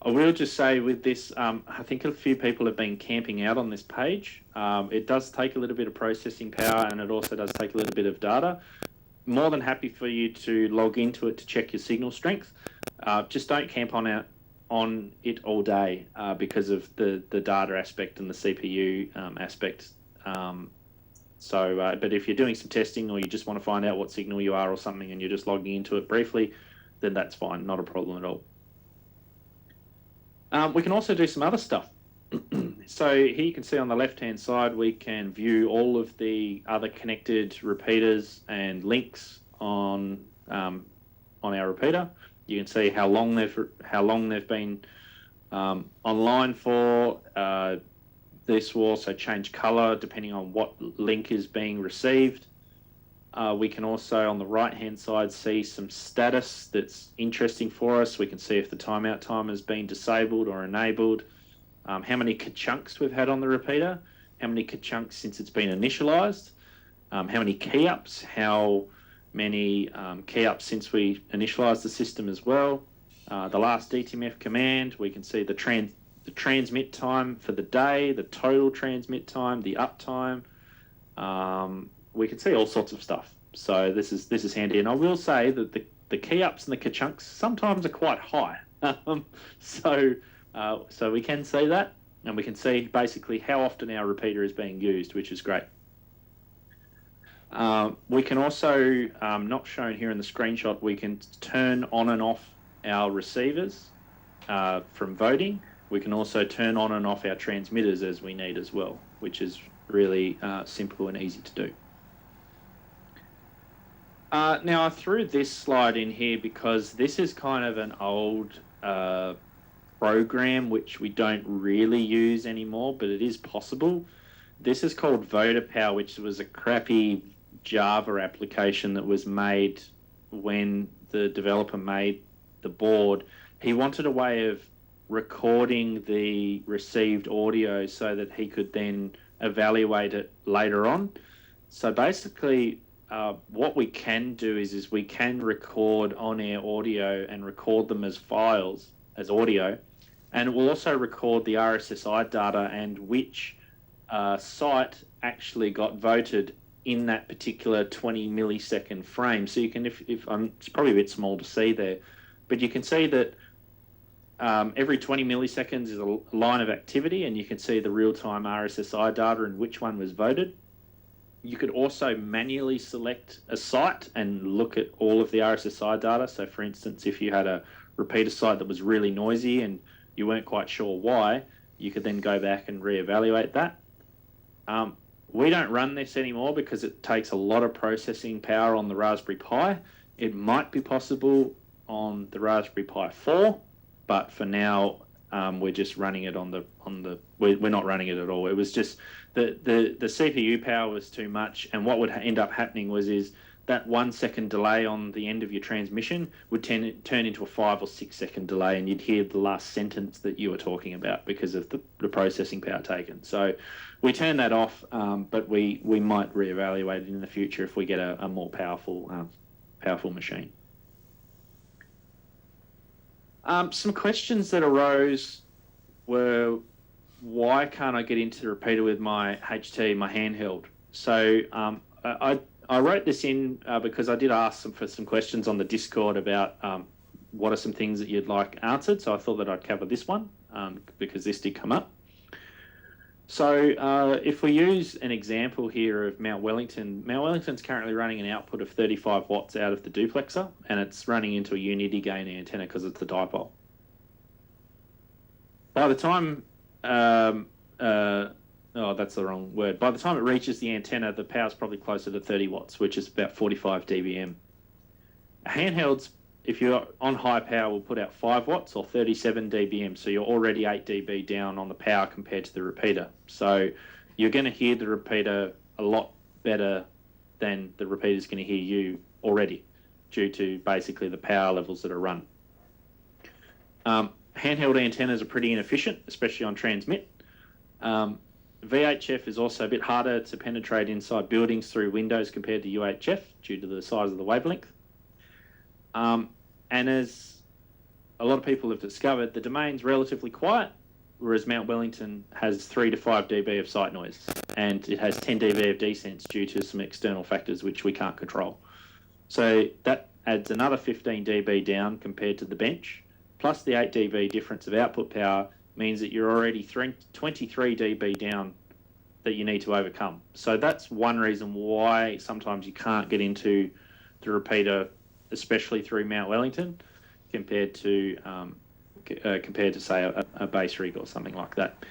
I will just say with this, I think a few people have been camping out on this page. It does take a little bit of processing power, and it also does take a little bit of data. More than happy for you to log into it to check your signal strength. Just don't camp on it all day because of the data aspect and the CPU aspect. But if you're doing some testing, or you just want to find out what signal you are or something, and you're just logging into it briefly, then that's fine, not a problem at all. We can also do some other stuff. So here you can see on the left-hand side, we can view all of the other connected repeaters and links on our repeater. You can see how long they've been online for. This will also change color depending on what link is being received. We can also, on the right-hand side, see some status that's interesting for us. We can see if the timeout time has been disabled or enabled, how many ka-chunks we've had on the repeater, how many ka-chunks since it's been initialized, how many key-ups, how many key-ups since we initialized the system as well. The last DTMF command, we can see the transmit time for the day, the total transmit time, the uptime. We can see all sorts of stuff. So this is handy. And I will say that the key-ups and the ka-chunks sometimes are quite high. So we can see that, and we can see basically how often our repeater is being used, which is great. We can also, not shown here in the screenshot, we can turn on and off our receivers from voting. We can also turn on and off our transmitters as we need as well, which is really simple and easy to do. Now, I threw this slide in here because this is kind of an old program which we don't really use anymore, but it is possible. This is called VoterPower, which was a crappy Java application that was made when the developer made the board. He wanted a way of recording the received audio so that he could then evaluate it later on. So basically, what we can do is we can record on-air audio and record them as files, as audio, and it will also record the RSSI data and which site actually got voted in that particular 20 millisecond frame. So you can, if it's probably a bit small to see there, but you can see that every 20 milliseconds is a line of activity, and you can see the real-time RSSI data and which one was voted. You could also manually select a site and look at all of the RSSI data. So for instance, if you had a repeater site that was really noisy and you weren't quite sure why, you could then go back and reevaluate that. We don't run this anymore because it takes a lot of processing power on the Raspberry Pi. It might be possible on the Raspberry Pi 4, but for now, we're just running it we're not running it at all. It was just the CPU power was too much, and what would end up happening is that 1 second delay on the end of your transmission would turn into a 5 or 6 second delay, and you'd hear the last sentence that you were talking about because of the processing power taken. So we turn that off, but we might reevaluate it in the future if we get a more powerful machine. Some questions that arose were, why can't I get into the repeater with my HT, my handheld? So I wrote this in because I did ask for some questions on the Discord about what are some things that you'd like answered. So I thought that I'd cover this one because this did come up. So if we use an example here of Mount Wellington's currently running an output of 35 watts out of the duplexer, and it's running into a unity gain antenna because it's the dipole. By the time, that's the wrong word. By the time it reaches the antenna, the power's probably closer to 30 watts, which is about 45 dBm. Handhelds, if you're on high power, will put out 5 watts or 37 dBm, so you're already 8 dB down on the power compared to the repeater. So you're going to hear the repeater a lot better than the repeater's going to hear you already, due to basically the power levels that are run. Handheld antennas are pretty inefficient, especially on transmit. VHF is also a bit harder to penetrate inside buildings through windows compared to UHF due to the size of the wavelength. And as a lot of people have discovered, the domain's relatively quiet, whereas Mount Wellington has 3 to 5 dB of site noise, and it has 10 dB of desense due to some external factors which we can't control. So that adds another 15 dB down compared to the bench, plus the 8 dB difference of output power means that you're already 23 dB down that you need to overcome. So that's one reason why sometimes you can't get into the repeater, especially through Mount Wellington, compared to say a base rig or something like that.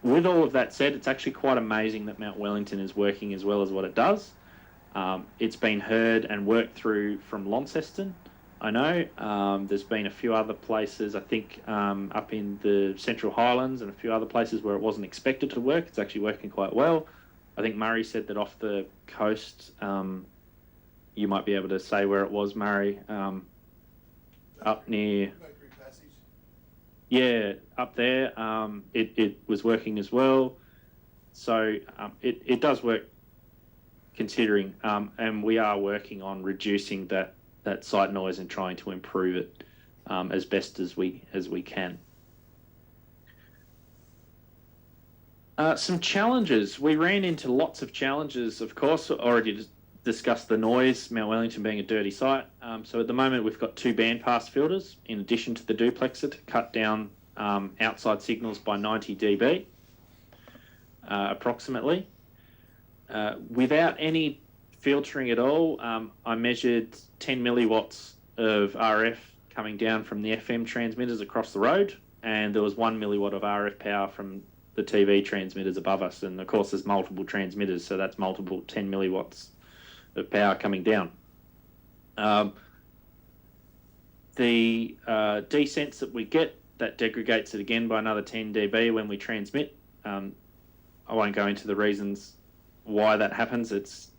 With all of that said, it's actually quite amazing that Mount Wellington is working as well as what it does. It's been heard and worked through from Launceston. I know there's been a few other places, I think up in the Central Highlands and a few other places where it wasn't expected to work. It's actually working quite well. I think Murray said that off the coast, you might be able to say where it was, Murray, up near... Yeah, up there, it was working as well. So it does work considering, and we are working on reducing that site noise and trying to improve it as best as we can. Some challenges. We ran into lots of challenges, of course. Already discussed the noise, Mount Wellington being a dirty site. So at the moment we've got 2 bandpass filters in addition to the duplexer to cut down outside signals by 90 dB approximately. Without any filtering at all, I measured 10 milliwatts of RF coming down from the FM transmitters across the road, and there was 1 milliwatt of RF power from the TV transmitters above us, and of course there's multiple transmitters, so that's multiple 10 milliwatts of power coming down. The desense that we get, that degradates it again by another 10 dB when we transmit. I won't go into the reasons why that happens. It's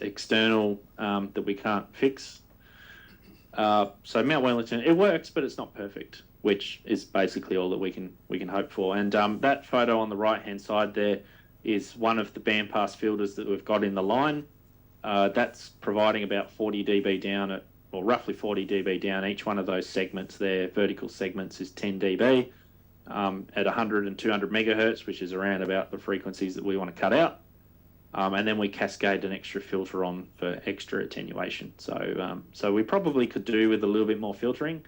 external that we can't fix. So Mount Wellington, it works, but it's not perfect, which is basically all that we can hope for. And that photo on the right hand side there is one of the bandpass filters that we've got in the line. That's providing about 40 dB down roughly 40 dB down. Each one of those segments there, vertical segments, is 10 dB. at 100 and 200 megahertz, which is around about the frequencies that we want to cut out. And then we cascade an extra filter on for extra attenuation. So we probably could do with a little bit more filtering.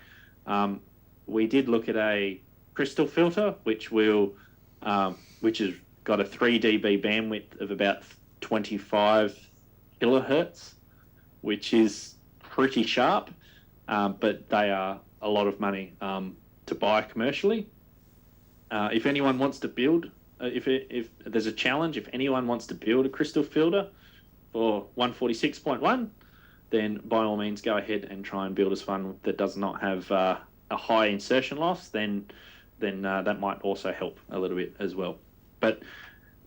We did look at a crystal filter, which has got a 3 dB bandwidth of about 25 kilohertz, which is pretty sharp, but they are a lot of money to buy commercially. If anyone wants to build, if there's a challenge, if anyone wants to build a crystal filter for 146.1, then by all means go ahead and try and build us one that does not have a high insertion loss. Then that might also help a little bit as well. But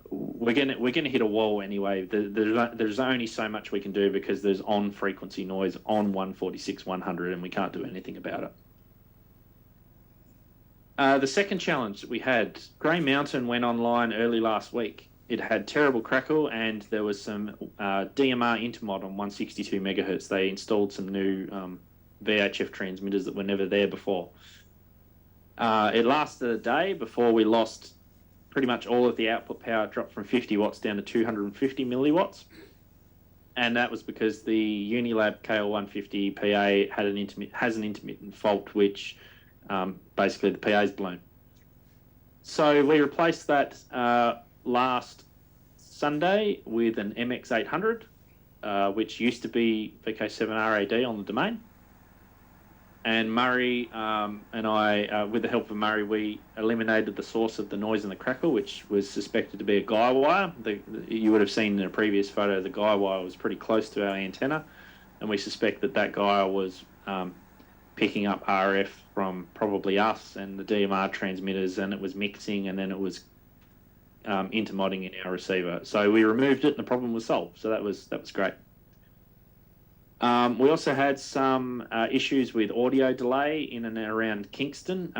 we're gonna hit a wall anyway. There's only so much we can do because there's on frequency noise on 146.100, and we can't do anything about it. The second challenge that we had, Grey Mountain went online early last week. It had terrible crackle, and there was some DMR intermod on 162 megahertz. They installed some new VHF transmitters that were never there before. It lasted a day before we lost pretty much all of the output power, dropped from 50 watts down to 250 milliwatts. And that was because the Unilab KL150 PA has an intermittent fault, which basically the PA is blown. So we replaced that last Sunday with an MX800, which used to be VK7RHT on the domain. And Murray and I, with the help of Murray, we eliminated the source of the noise and the crackle, which was suspected to be a guy wire. You would have seen in a previous photo, the guy wire was pretty close to our antenna, and we suspect that guy was picking up RF from probably us and the DMR transmitters, and it was mixing, and then it was intermodding in our receiver. So we removed it, and the problem was solved. So that was great. We also had some issues with audio delay in and around Kingston.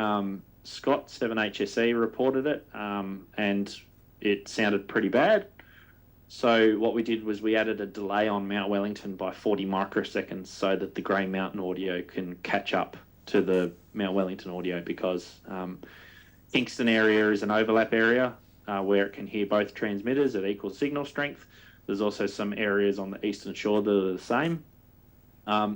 Scott, 7HSE, reported it, and it sounded pretty bad. So what we did was we added a delay on Mount Wellington by 40 microseconds so that the Grey Mountain audio can catch up to the Mount Wellington audio, because Kingston area is an overlap area where it can hear both transmitters at equal signal strength. There's also some areas on the eastern shore that are the same.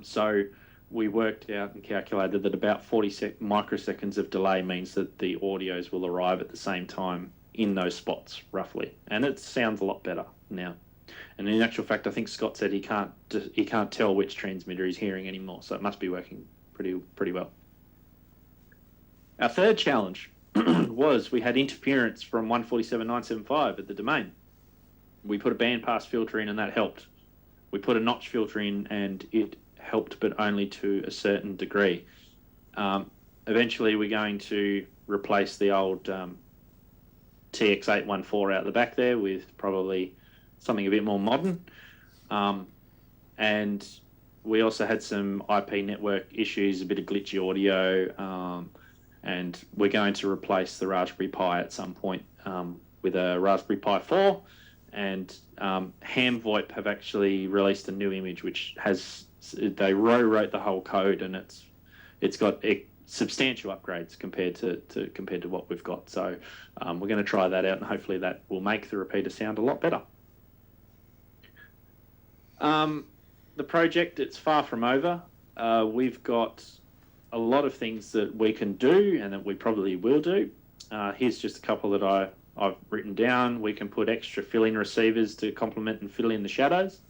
So we worked out and calculated that about 40 microseconds of delay means that the audios will arrive at the same time in those spots, roughly. And it sounds a lot better now. And in actual fact, I think Scott said he can't tell which transmitter he's hearing anymore, so it must be working pretty well. Our third challenge was we had interference from 147.975 at the domain. We put a bandpass filter in, and that helped. We put a notch filter in, and it helped, but only to a certain degree. Eventually, we're going to replace the old TX814 out the back there with probably something a bit more modern. And we also had some IP network issues, a bit of glitchy audio, and we're going to replace the Raspberry Pi at some point with a Raspberry Pi 4. And HamVoIP have actually released a new image which they rewrote the whole code, and it's got substantial upgrades compared to what we've got. So we're going to try that out, and hopefully that will make the repeater sound a lot better. The project, it's far from over. We've got a lot of things that we can do and that we probably will do. Here's just a couple that I've written down. We can put extra fill-in receivers to complement and fill in the shadows,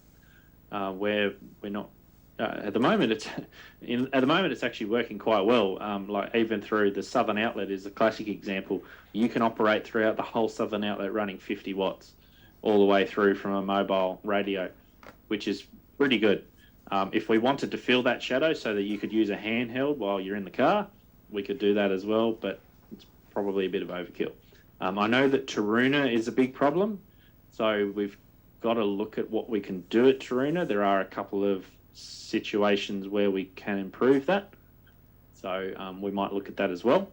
where we're not. At the moment, it's actually working quite well. Like even through the southern outlet is a classic example. You can operate throughout the whole southern outlet running 50 watts, all the way through from a mobile radio, which is pretty good. If we wanted to fill that shadow so that you could use a handheld while you're in the car, we could do that as well, but it's probably a bit of overkill. I know that Taruna is a big problem, so we've got to look at what we can do at Taruna. There are a couple of situations where we can improve that, so we might look at that as well.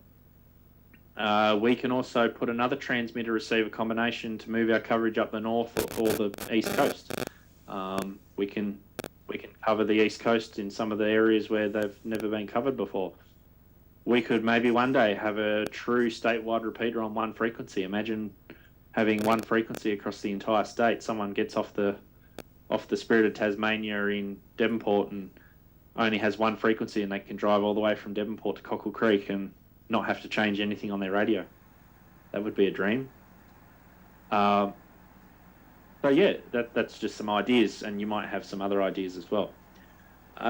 We can also put another transmitter receiver combination to move our coverage up the north or the east coast. We can cover the east coast in some of the areas where they've never been covered before. we could maybe one day have a true statewide repeater on one frequency. Imagine having one frequency across the entire state. Someone gets off the Spirit of Tasmania in Devonport and only has one frequency, and they can drive all the way from Devonport to Cockle Creek and not have to change anything on their radio. That would be a dream. So yeah, that's just some ideas, and you might have some other ideas as well.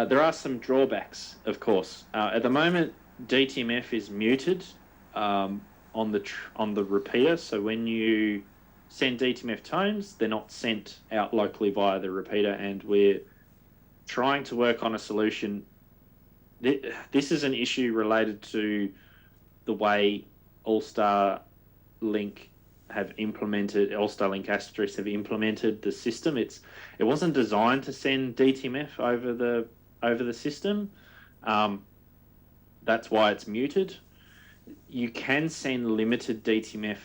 There are some drawbacks, of course. At the moment, DTMF is muted on the repeater, so when you send DTMF tones, they're not sent out locally via the repeater, and we're trying to work on a solution. This is an issue related to the way All-Star Link have implemented, All-Star Link Asterisk have implemented the system. It wasn't designed to send DTMF over the system. That's why it's muted. You can send limited DTMF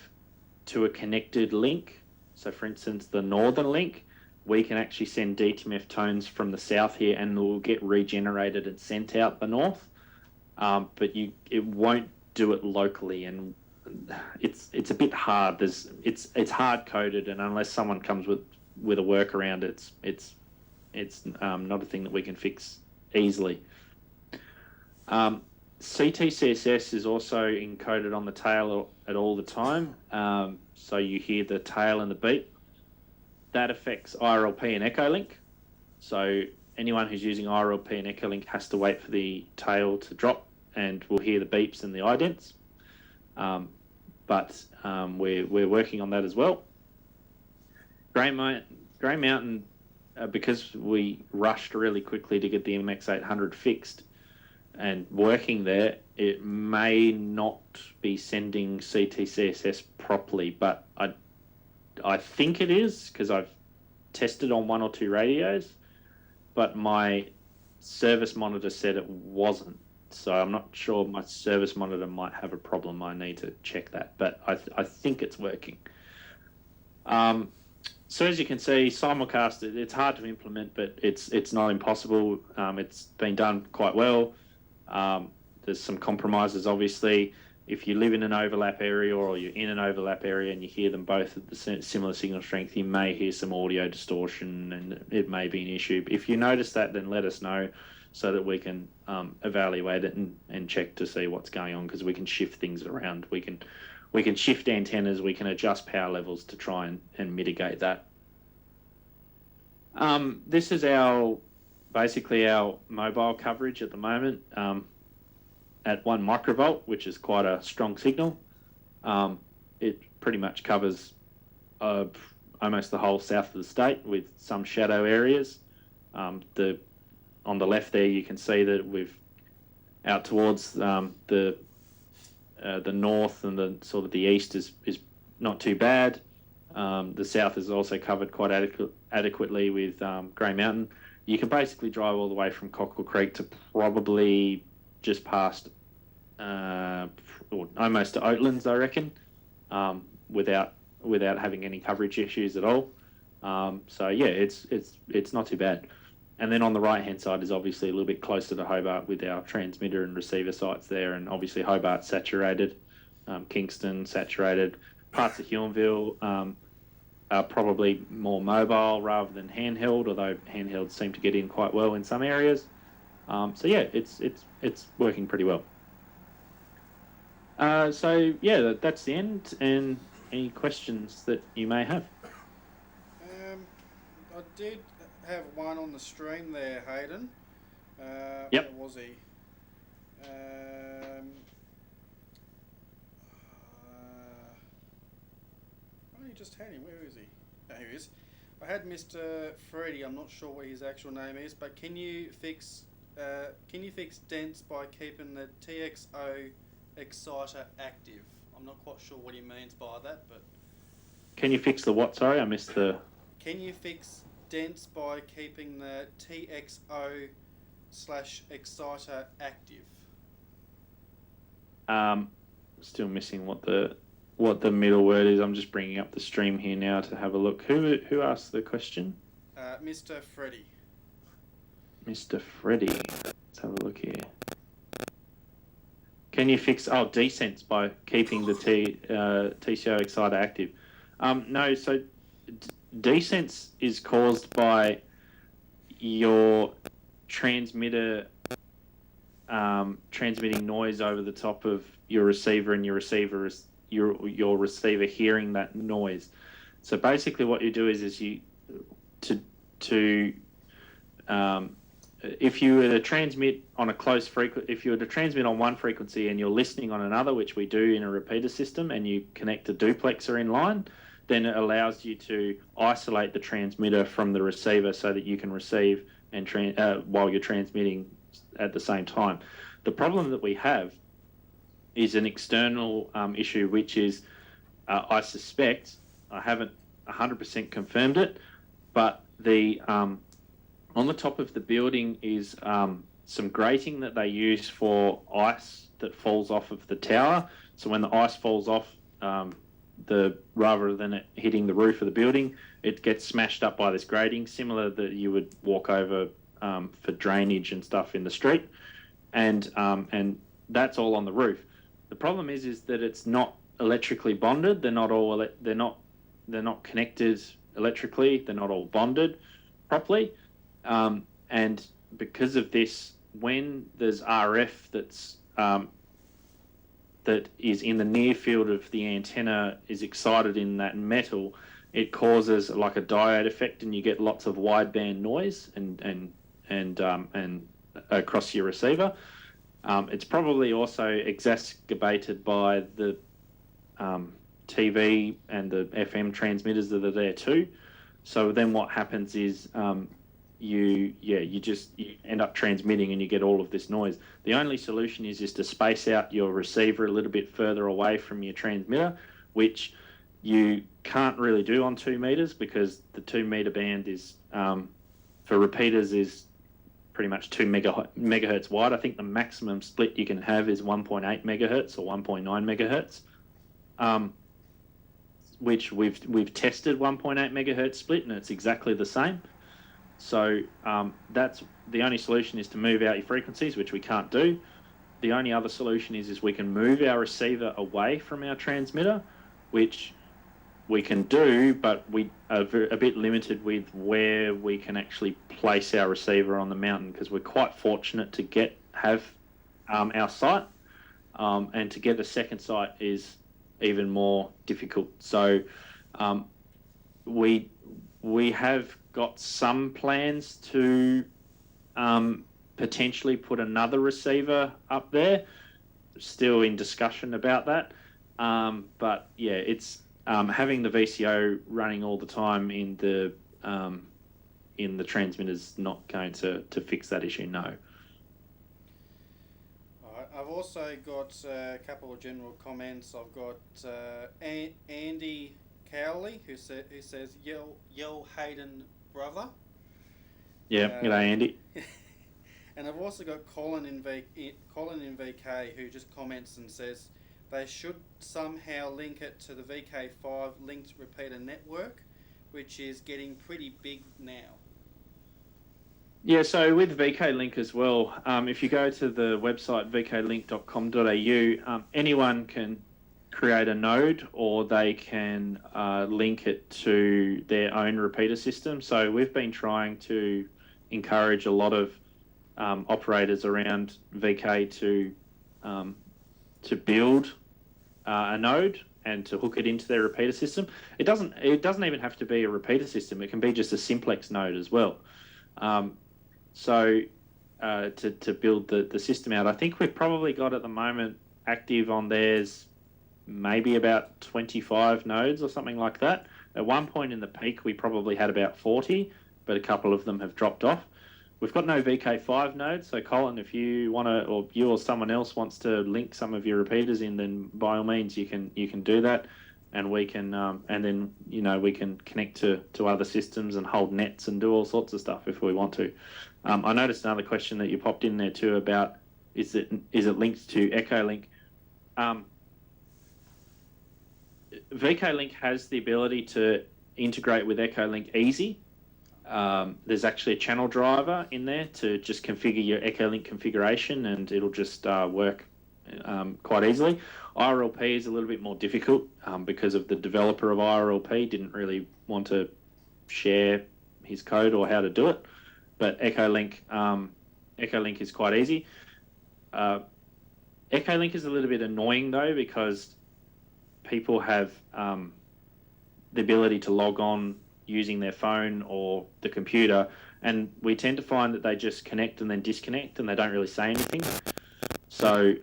to a connected link. So for instance, the northern link, we can actually send DTMF tones from the south here and it will get regenerated and sent out the north. But it won't do it locally, and it's a bit hard. It's hard coded, and unless someone comes with a workaround, it's not a thing that we can fix easily. CTCSS is also encoded on the tail at all the time, so you hear the tail and the beep. That affects IRLP and Echolink. So anyone who's using IRLP and Echolink has to wait for the tail to drop, and we'll hear the beeps and the idents. But we're working on that as well. Grey Mountain, because we rushed really quickly to get the MX800 fixed and working there, it may not be sending CTCSS properly, but I think it is, because I've tested on one or two radios, but my service monitor said it wasn't. So I'm not sure. My service monitor might have a problem. I need to check that, but I think it's working. So as you can see, simulcast, it's hard to implement, but it's not impossible. It's been done quite well. There's some compromises, obviously. If you live in an overlap area or you're in an overlap area and you hear them both at the similar signal strength, you may hear some audio distortion and it may be an issue. If you notice that, then let us know so that we can evaluate it and check to see what's going on, because we can shift things around. We can shift antennas, we can adjust power levels to try and mitigate that. This is basically our mobile coverage at the moment. At 1 microvolt, which is quite a strong signal. It pretty much covers almost the whole south of the state with some shadow areas. On the left there, you can see that we've out towards the north and the sort of the east is not too bad. The south is also covered quite adequately with Grey Mountain. You can basically drive all the way from Cockle Creek to probably just past or almost to Oatlands, I reckon, without having any coverage issues at all. So yeah, it's not too bad. And then on the right hand side is obviously a little bit closer to Hobart with our transmitter and receiver sites there, and obviously Hobart saturated, Kingston saturated, parts of Huonville are probably more mobile rather than handheld, although handhelds seem to get in quite well in some areas. So yeah, it's working pretty well. So yeah, that's the end. And any questions that you may have? I did have one on the stream there, Hayden. Yep. Where was he? Oh, you just had him. Where is he? Oh, here he is. I had Mr. Freddy. I'm not sure what his actual name is, but can you fix dents by keeping the TXO exciter active? I'm not quite sure what he means by that, but Can you fix the what? Sorry, I missed the... can you fix dents by keeping the TXO/exciter active? Still missing what the middle word is. I'm just bringing up the stream here now to have a look. Who asked the question? Mr. Freddy. Mr. Freddy. Let's have a look here. Can can you fix descents by keeping the TCO exciter active? No, so descents is caused by your transmitter transmitting noise over the top of your receiver, and your receiver hearing that noise. So basically, what you do is if you were to transmit on a close frequency, if you were to transmit on one frequency and you're listening on another, which we do in a repeater system, and you connect a duplexer in line, then it allows you to isolate the transmitter from the receiver so that you can receive and while you're transmitting at the same time. The problem that we have is an external issue, which is, I suspect, I haven't 100% confirmed it, but the on the top of the building is some grating that they use for ice that falls off of the tower. So when the ice falls off, rather than it hitting the roof of the building, it gets smashed up by this grating, similar that you would walk over for drainage and stuff in the street, and that's all on the roof. The problem is that it's not electrically bonded. They're not connected electrically. They're not all bonded properly, and because of this, when there's RF that is in the near field of the antenna is excited in that metal, it causes like a diode effect, and you get lots of wideband noise and across your receiver. It's probably also exacerbated by the TV and the FM transmitters that are there too. So then what happens is you end up transmitting and you get all of this noise. The only solution is to space out your receiver a little bit further away from your transmitter, which you can't really do on 2 meters, because the 2 meter band is for repeaters is pretty much 2 megahertz wide. I think the maximum split you can have is 1.8 megahertz or 1.9 megahertz, which we've tested 1.8 megahertz split, and it's exactly the same. So that's the only solution, is to move out your frequencies, which we can't do. The only other solution is we can move our receiver away from our transmitter, which we can do, but we are a bit limited with where we can actually place our receiver on the mountain, because we're quite fortunate to have our site, and to get a second site is even more difficult. So we have got some plans to potentially put another receiver up there. Still in discussion about that, but yeah, it's having the VCO running all the time in the transmitter's not going to fix that issue. No. I've also got a couple of general comments. I've got Andy Cowley who says yell Hayden brother. Yeah, g'day Andy. And I've also got Colin in VK who just comments and says they should somehow link it to the VK5 linked repeater network, which is getting pretty big now. Yeah, so with VKLink as well, if you go to the website vklink.com.au, anyone can create a node, or they can link it to their own repeater system. So we've been trying to encourage a lot of operators around VK to build a node and to hook it into their repeater system. It doesn't even have to be a repeater system. It can be just a simplex node as well. So to build the system out, I think we've probably got at the moment active on theirs maybe about 25 nodes or something like that. At one point in the peak, we probably had about 40, but a couple of them have dropped off. We've got no VK5 nodes, so Colin, if you want to, or you or someone else wants to link some of your repeaters in, then by all means you can do that, and we can and then we can connect to other systems and hold nets and do all sorts of stuff if we want to. I noticed another question that you popped in there too about is it linked to VKLink? VKLink has the ability to integrate with VKLink easy. There's actually a channel driver in there to just configure your VKLink configuration, and it'll just work quite easily. IRLP is a little bit more difficult because of the developer of IRLP didn't really want to share his code or how to do it. But EchoLink is quite easy. EchoLink is a little bit annoying though because people have the ability to log on using their phone or the computer, and we tend to find that they just connect and then disconnect and they don't really say anything. So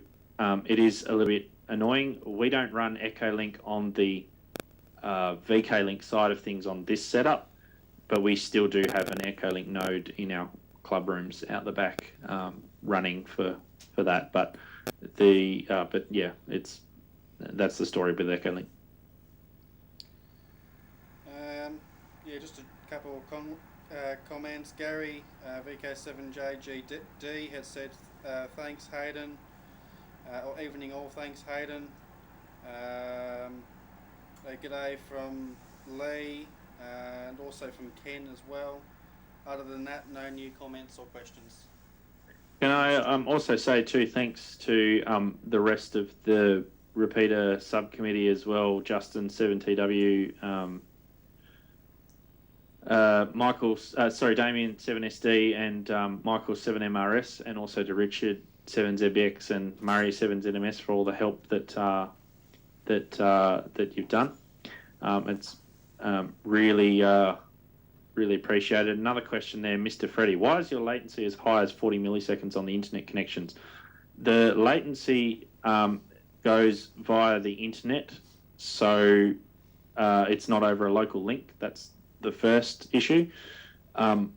it is a little bit annoying. We don't run EchoLink on the VKLink side of things on this setup, but we still do have an EchoLink node in our club rooms out the back running for that. But yeah, that's the story with EchoLink. Yeah, just a couple of comments. Gary, VK7RHT has said, thanks Hayden, or evening all, thanks Hayden. G'day from Lee, and also from Ken as well. Other than that, no new comments or questions. Can I also say too, thanks to the rest of the repeater subcommittee as well, Justin 7TW, Damien 7SD, and Michael 7MRS, and also to Richard 7ZBX and Murray 7ZMS for all the help that you've done. It's really appreciated. Another question there, Mr. Freddie. Why is your latency as high as 40 milliseconds on the internet connections? The latency goes via the internet, so it's not over a local link. That's the first issue. When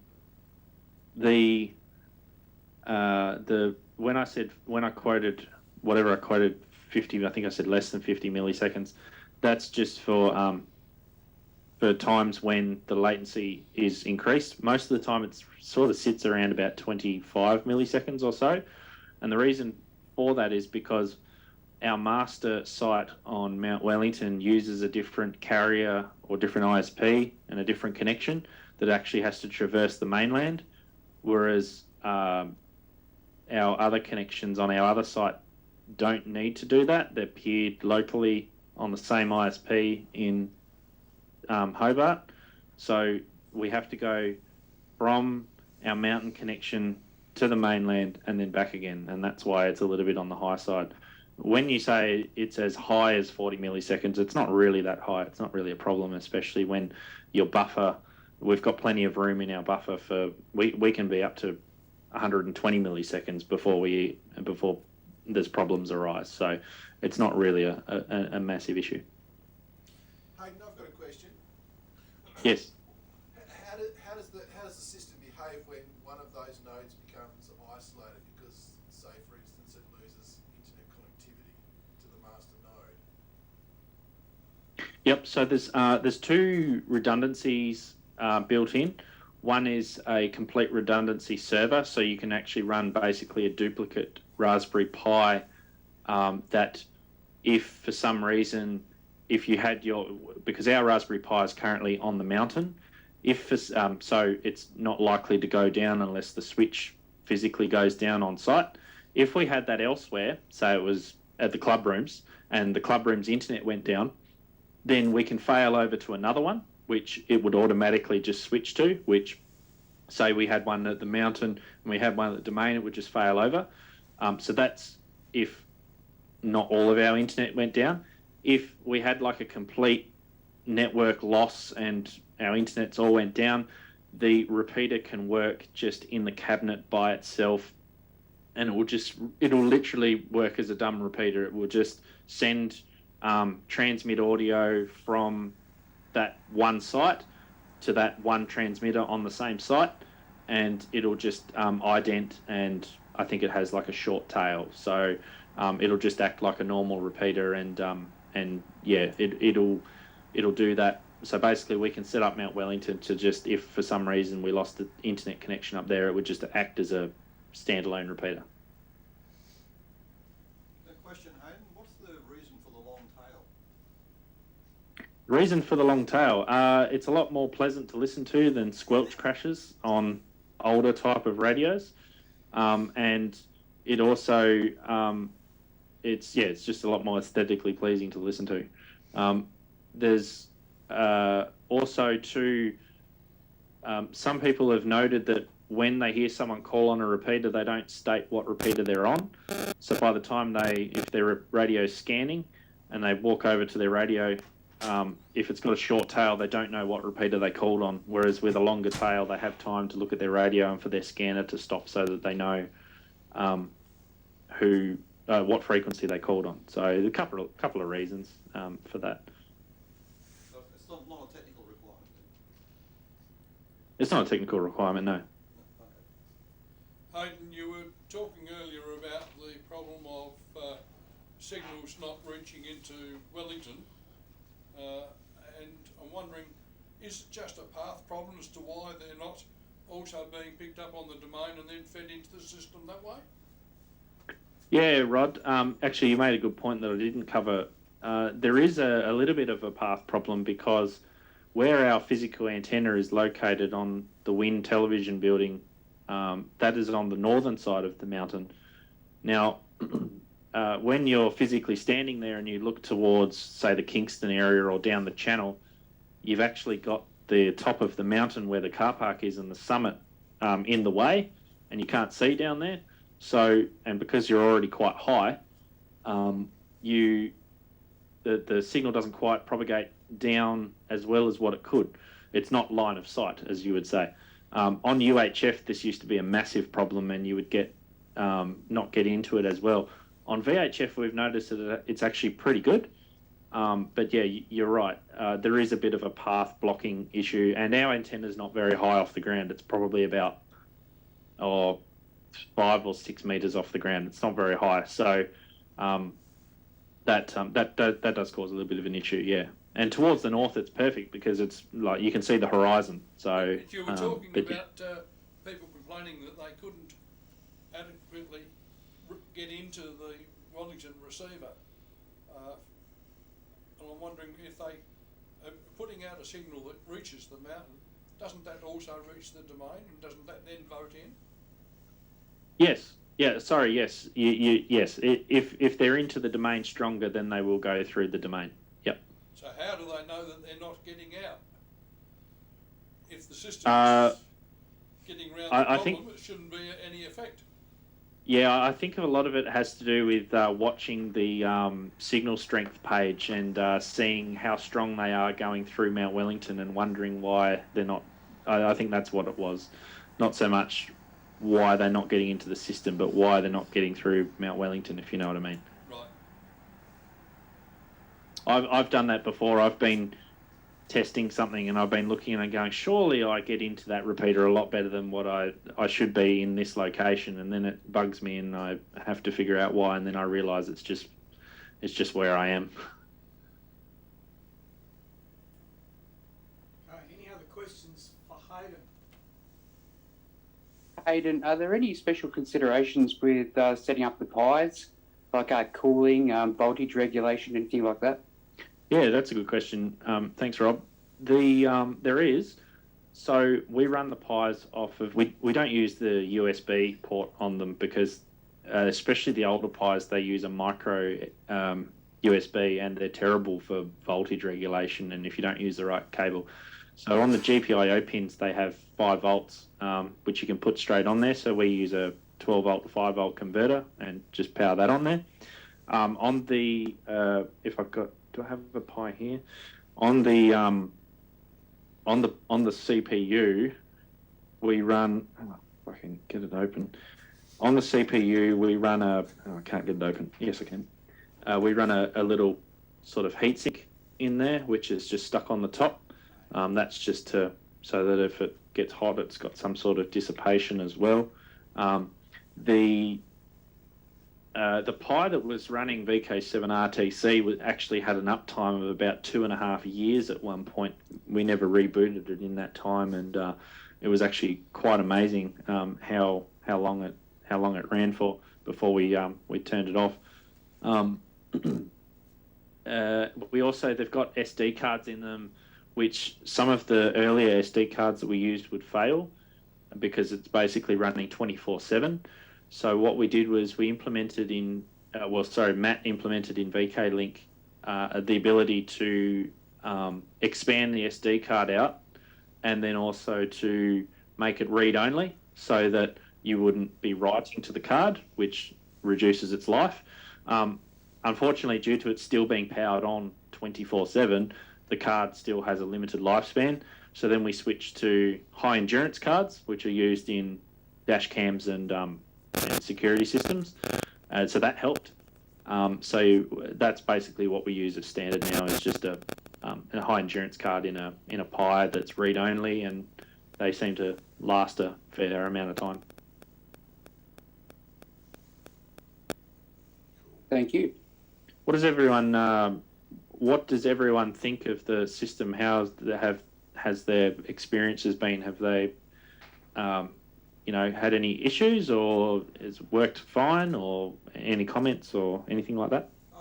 I quoted whatever I quoted 50, I think I said less than 50 milliseconds. That's just for times when the latency is increased. Most of the time, it sort of sits around about 25 milliseconds or so, and the reason for that is because our master site on Mount Wellington uses a different carrier or different ISP and a different connection that actually has to traverse the mainland, whereas our other connections on our other site don't need to do that. They're peered locally on the same ISP in Hobart. So we have to go from our mountain connection to the mainland and then back again, and that's why it's a little bit on the high side. When you say it's as high as 40 milliseconds, it's not really that high. It's not really a problem, especially when your buffer, we've got plenty of room in our buffer for, we can be up to 120 milliseconds before there's problems arise. So it's not really a massive issue. Hayden, I've got a question. Yes. How does the system behave when one of those nodes becomes isolated because, say, for instance, it loses internet connectivity to the master node? Yep. So there's two redundancies built in. One is a complete redundancy server, so you can actually run basically a duplicate Raspberry Pi that if for some reason, because our Raspberry Pi is currently on the mountain, so it's not likely to go down unless the switch physically goes down on site. If we had that elsewhere, say it was at the club rooms and the club room's internet went down, then we can fail over to another one, which it would automatically just switch to, which say we had one at the mountain and we had one at the domain, it would just fail over. So that's if not all of our internet went down. If we had like a complete network loss and our internets all went down, the repeater can work just in the cabinet by itself, and it'll literally work as a dumb repeater. It will just send transmit audio from that one site to that one transmitter on the same site, and it'll just ident, and I think it has like a short tail, so it'll just act like a normal repeater, and yeah, it'll do that. So basically we can set up Mount Wellington to just, if for some reason we lost the internet connection up there, it would just act as a standalone repeater. Question, Hayden, what's the reason for the long tail? The reason for the long tail, it's a lot more pleasant to listen to than squelch crashes on older type of radios, and it also it's just a lot more aesthetically pleasing to listen to. There's also too, some people have noted that when they hear someone call on a repeater, they don't state what repeater they're on. So by the time if their radio's scanning and they walk over to their radio, if it's got a short tail, they don't know what repeater they called on. Whereas with a longer tail, they have time to look at their radio and for their scanner to stop so that they know what frequency they called on. So a couple of reasons for that. So it's not a technical requirement then? It's not a technical requirement, no. Okay. Hayden, you were talking earlier about the problem of signals not reaching into Wellington, and I'm wondering, is it just a path problem as to why they're not also being picked up on the domain and then fed into the system that way? Yeah, Rod. Actually, you made a good point that I didn't cover. There is a little bit of a path problem because where our physical antenna is located on the Wind television building, that is on the northern side of the mountain. Now, when you're physically standing there and you look towards, say, the Kingston area or down the channel, you've actually got the top of the mountain where the car park is and the summit in the way, and you can't see down there. So, and because you're already quite high, the signal doesn't quite propagate down as well as what it could. It's not line of sight, as you would say. On UHF, this used to be a massive problem, and you would get not get into it as well. On VHF, we've noticed that it's actually pretty good. But yeah, you're right. There is a bit of a path blocking issue, and our antenna is not very high off the ground. It's probably about 5 or 6 meters off the ground. It's not very high, so that does cause a little bit of an issue. Yeah, and towards the north, it's perfect because it's like you can see the horizon. So But you were talking about people complaining that they couldn't adequately get into the Wellington receiver. And I'm wondering if they are putting out a signal that reaches the mountain, doesn't that also reach the domain, and doesn't that then vote in? Yes. Yeah. Sorry. Yes. Yes. If they're into the domain stronger, then they will go through the domain. Yep. So how do they know that they're not getting out? If the system is getting around the problem, it shouldn't be any effect. Yeah, I think a lot of it has to do with watching the signal strength page and seeing how strong they are going through Mount Wellington and wondering why they're not. I think that's what it was. Not so much why they're not getting into the system, but why they're not getting through Mount Wellington, if you know what I mean. Right. I've done that before. I've been testing something and I've been looking and going, surely I get into that repeater a lot better than what I should be in this location, and then it bugs me and I have to figure out why, and then I realise it's just where I am. Any other questions for Hayden? Hayden, are there any special considerations with setting up the pies, like cooling, voltage regulation, anything like that? Yeah, that's a good question. Thanks, Rob. There is. So we run the pies off of, we don't use the USB port on them because especially the older pies, they use a micro USB and they're terrible for voltage regulation and if you don't use the right cable. So on the GPIO pins, they have 5 volts, which you can put straight on there. So we use a 12 volt to 5 volt converter and just power that on there. On the, if I've got, do I have a pie here? On the CPU, we run. Oh, if I can get it open. On the CPU, we run a. Oh, I can't get it open. Yes, I can. We run a little sort of heatsink in there, which is just stuck on the top. That's just to so that if it gets hot, it's got some sort of dissipation as well. The Pi that was running VK7RHT actually had an uptime of about 2.5 years at one point. We never rebooted it in that time, and it was actually quite amazing how long it ran for before we turned it off. We also, they've got SD cards in them, which some of the earlier SD cards that we used would fail because it's basically running 24/7. So what we did was we implemented in Matt implemented in VKLink the ability to expand the SD card out, and then also to make it read-only, so that you wouldn't be writing to the card, which reduces its life. Unfortunately, due to it still being powered on 24/7, the card still has a limited lifespan. So then we switched to high endurance cards, which are used in dash cams and security systems. So that helped. So that's basically what we use as standard now, is just a high endurance card in a Pi that's read only, and they seem to last a fair amount of time. Thank you. What does everyone think of the system? Has their experiences been? Have they had any issues, or has it worked fine, or any comments or anything like that? The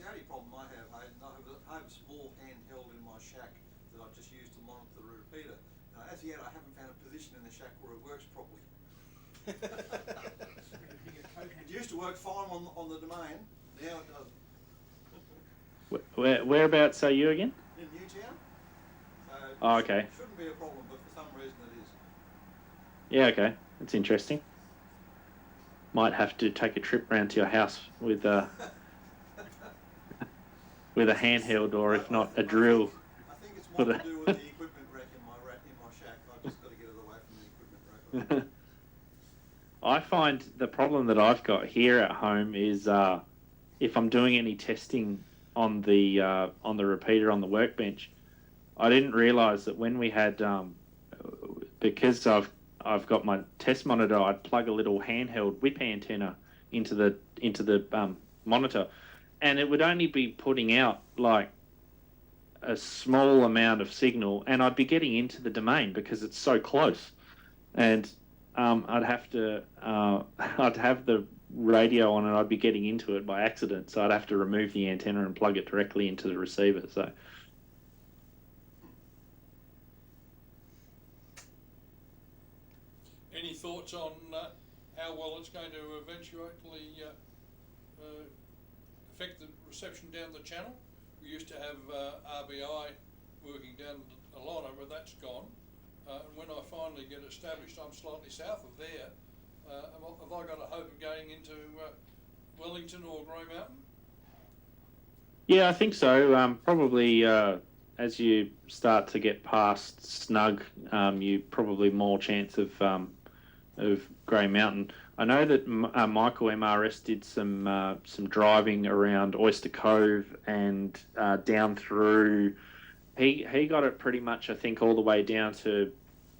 only problem I have, Hayden, I have a small handheld in my shack that I just use to monitor the repeater. As yet, I haven't found a position in the shack where it works properly. It used to work fine on the domain, now it doesn't. Whereabouts are you again? In Newtown. Oh, okay. Shouldn't be a problem, but for some reason it is. Yeah, okay. That's interesting. Might have to take a trip round to your house with a handheld, or if not, a drill. I think it's more to do with the equipment rack in my shack. I've just got to get it away from the equipment rack. I find the problem that I've got here at home is if I'm doing any testing on the repeater on the workbench, I didn't realise that when we had because I've got my test monitor, I'd plug a little handheld whip antenna into the monitor, and it would only be putting out like a small amount of signal, and I'd be getting into the domain because it's so close, and I'd have the radio on, and I'd be getting into it by accident, so I'd have to remove the antenna and plug it directly into the receiver. So. Any thoughts on how well it's going to eventually affect the reception down the channel? We used to have RBI working down a lot of it, that's gone. And when I finally get established, I'm slightly south of there. Have I got a hope of going into Wellington or Grey Mountain? Yeah, I think so. Probably as you start to get past Snug, you probably more chance of Grey Mountain. I know that Michael MRS did some driving around Oyster Cove and down through. He got it pretty much, I think, all the way down to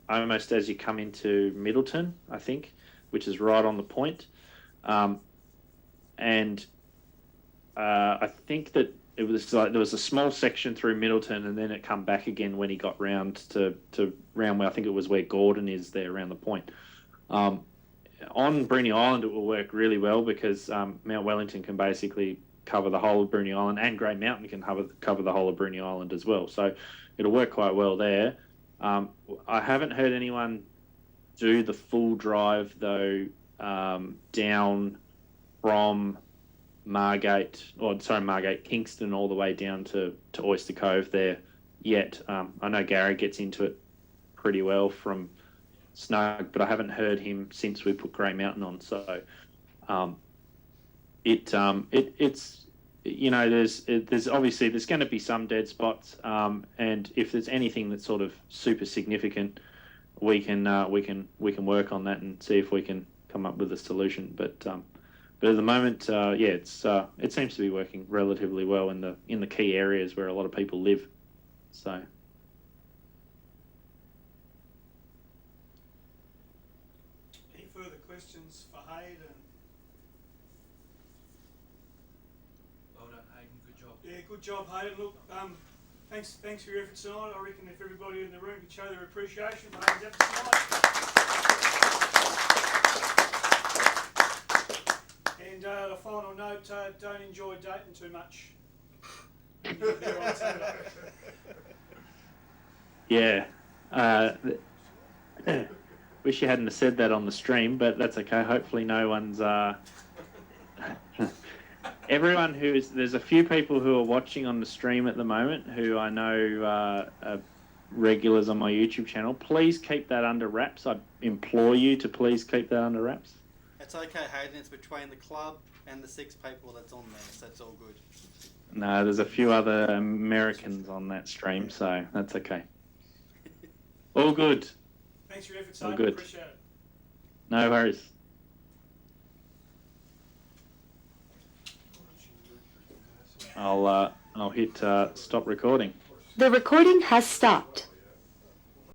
almost as you come into Middleton, I think, which is right on the point. And I think that it was like there was a small section through Middleton, and then it come back again when he got round to round where I think it was where Gordon is there around the point. On Bruny Island, it will work really well because Mount Wellington can basically cover the whole of Bruny Island, and Grey Mountain can cover the whole of Bruny Island as well. So it'll work quite well there. I haven't heard anyone do the full drive though down from Margate Kingston all the way down to Oyster Cove there yet. I know Gary gets into it pretty well from Snug, but I haven't heard him since we put Grey Mountain on. So it's there's obviously there's going to be some dead spots, and if there's anything that's sort of super significant, we can work on that and see if we can come up with a solution. But at the moment, it seems to be working relatively well in the key areas where a lot of people live. So. Any further questions for Hayden? Well done, Hayden. Good job. Yeah, good job, Hayden. Look, thanks for your efforts tonight. I reckon if everybody in the room could show their appreciation for Hayden's efforts tonight. And the final note: don't enjoy dating too much. Yeah. Wish you hadn't have said that on the stream, but that's okay. Hopefully no one's everyone there's a few people who are watching on the stream at the moment who I know are regulars on my YouTube channel. Please keep that under wraps. I implore you to please keep that under wraps. It's okay, Hayden. It's between the club and the 6 people that's on there, so it's all good. No, there's a few other Americans on that stream, so that's okay. All good. Thanks for your efforts, All Hayden. good. Appreciate it. No worries. I'll hit stop recording. The recording has stopped.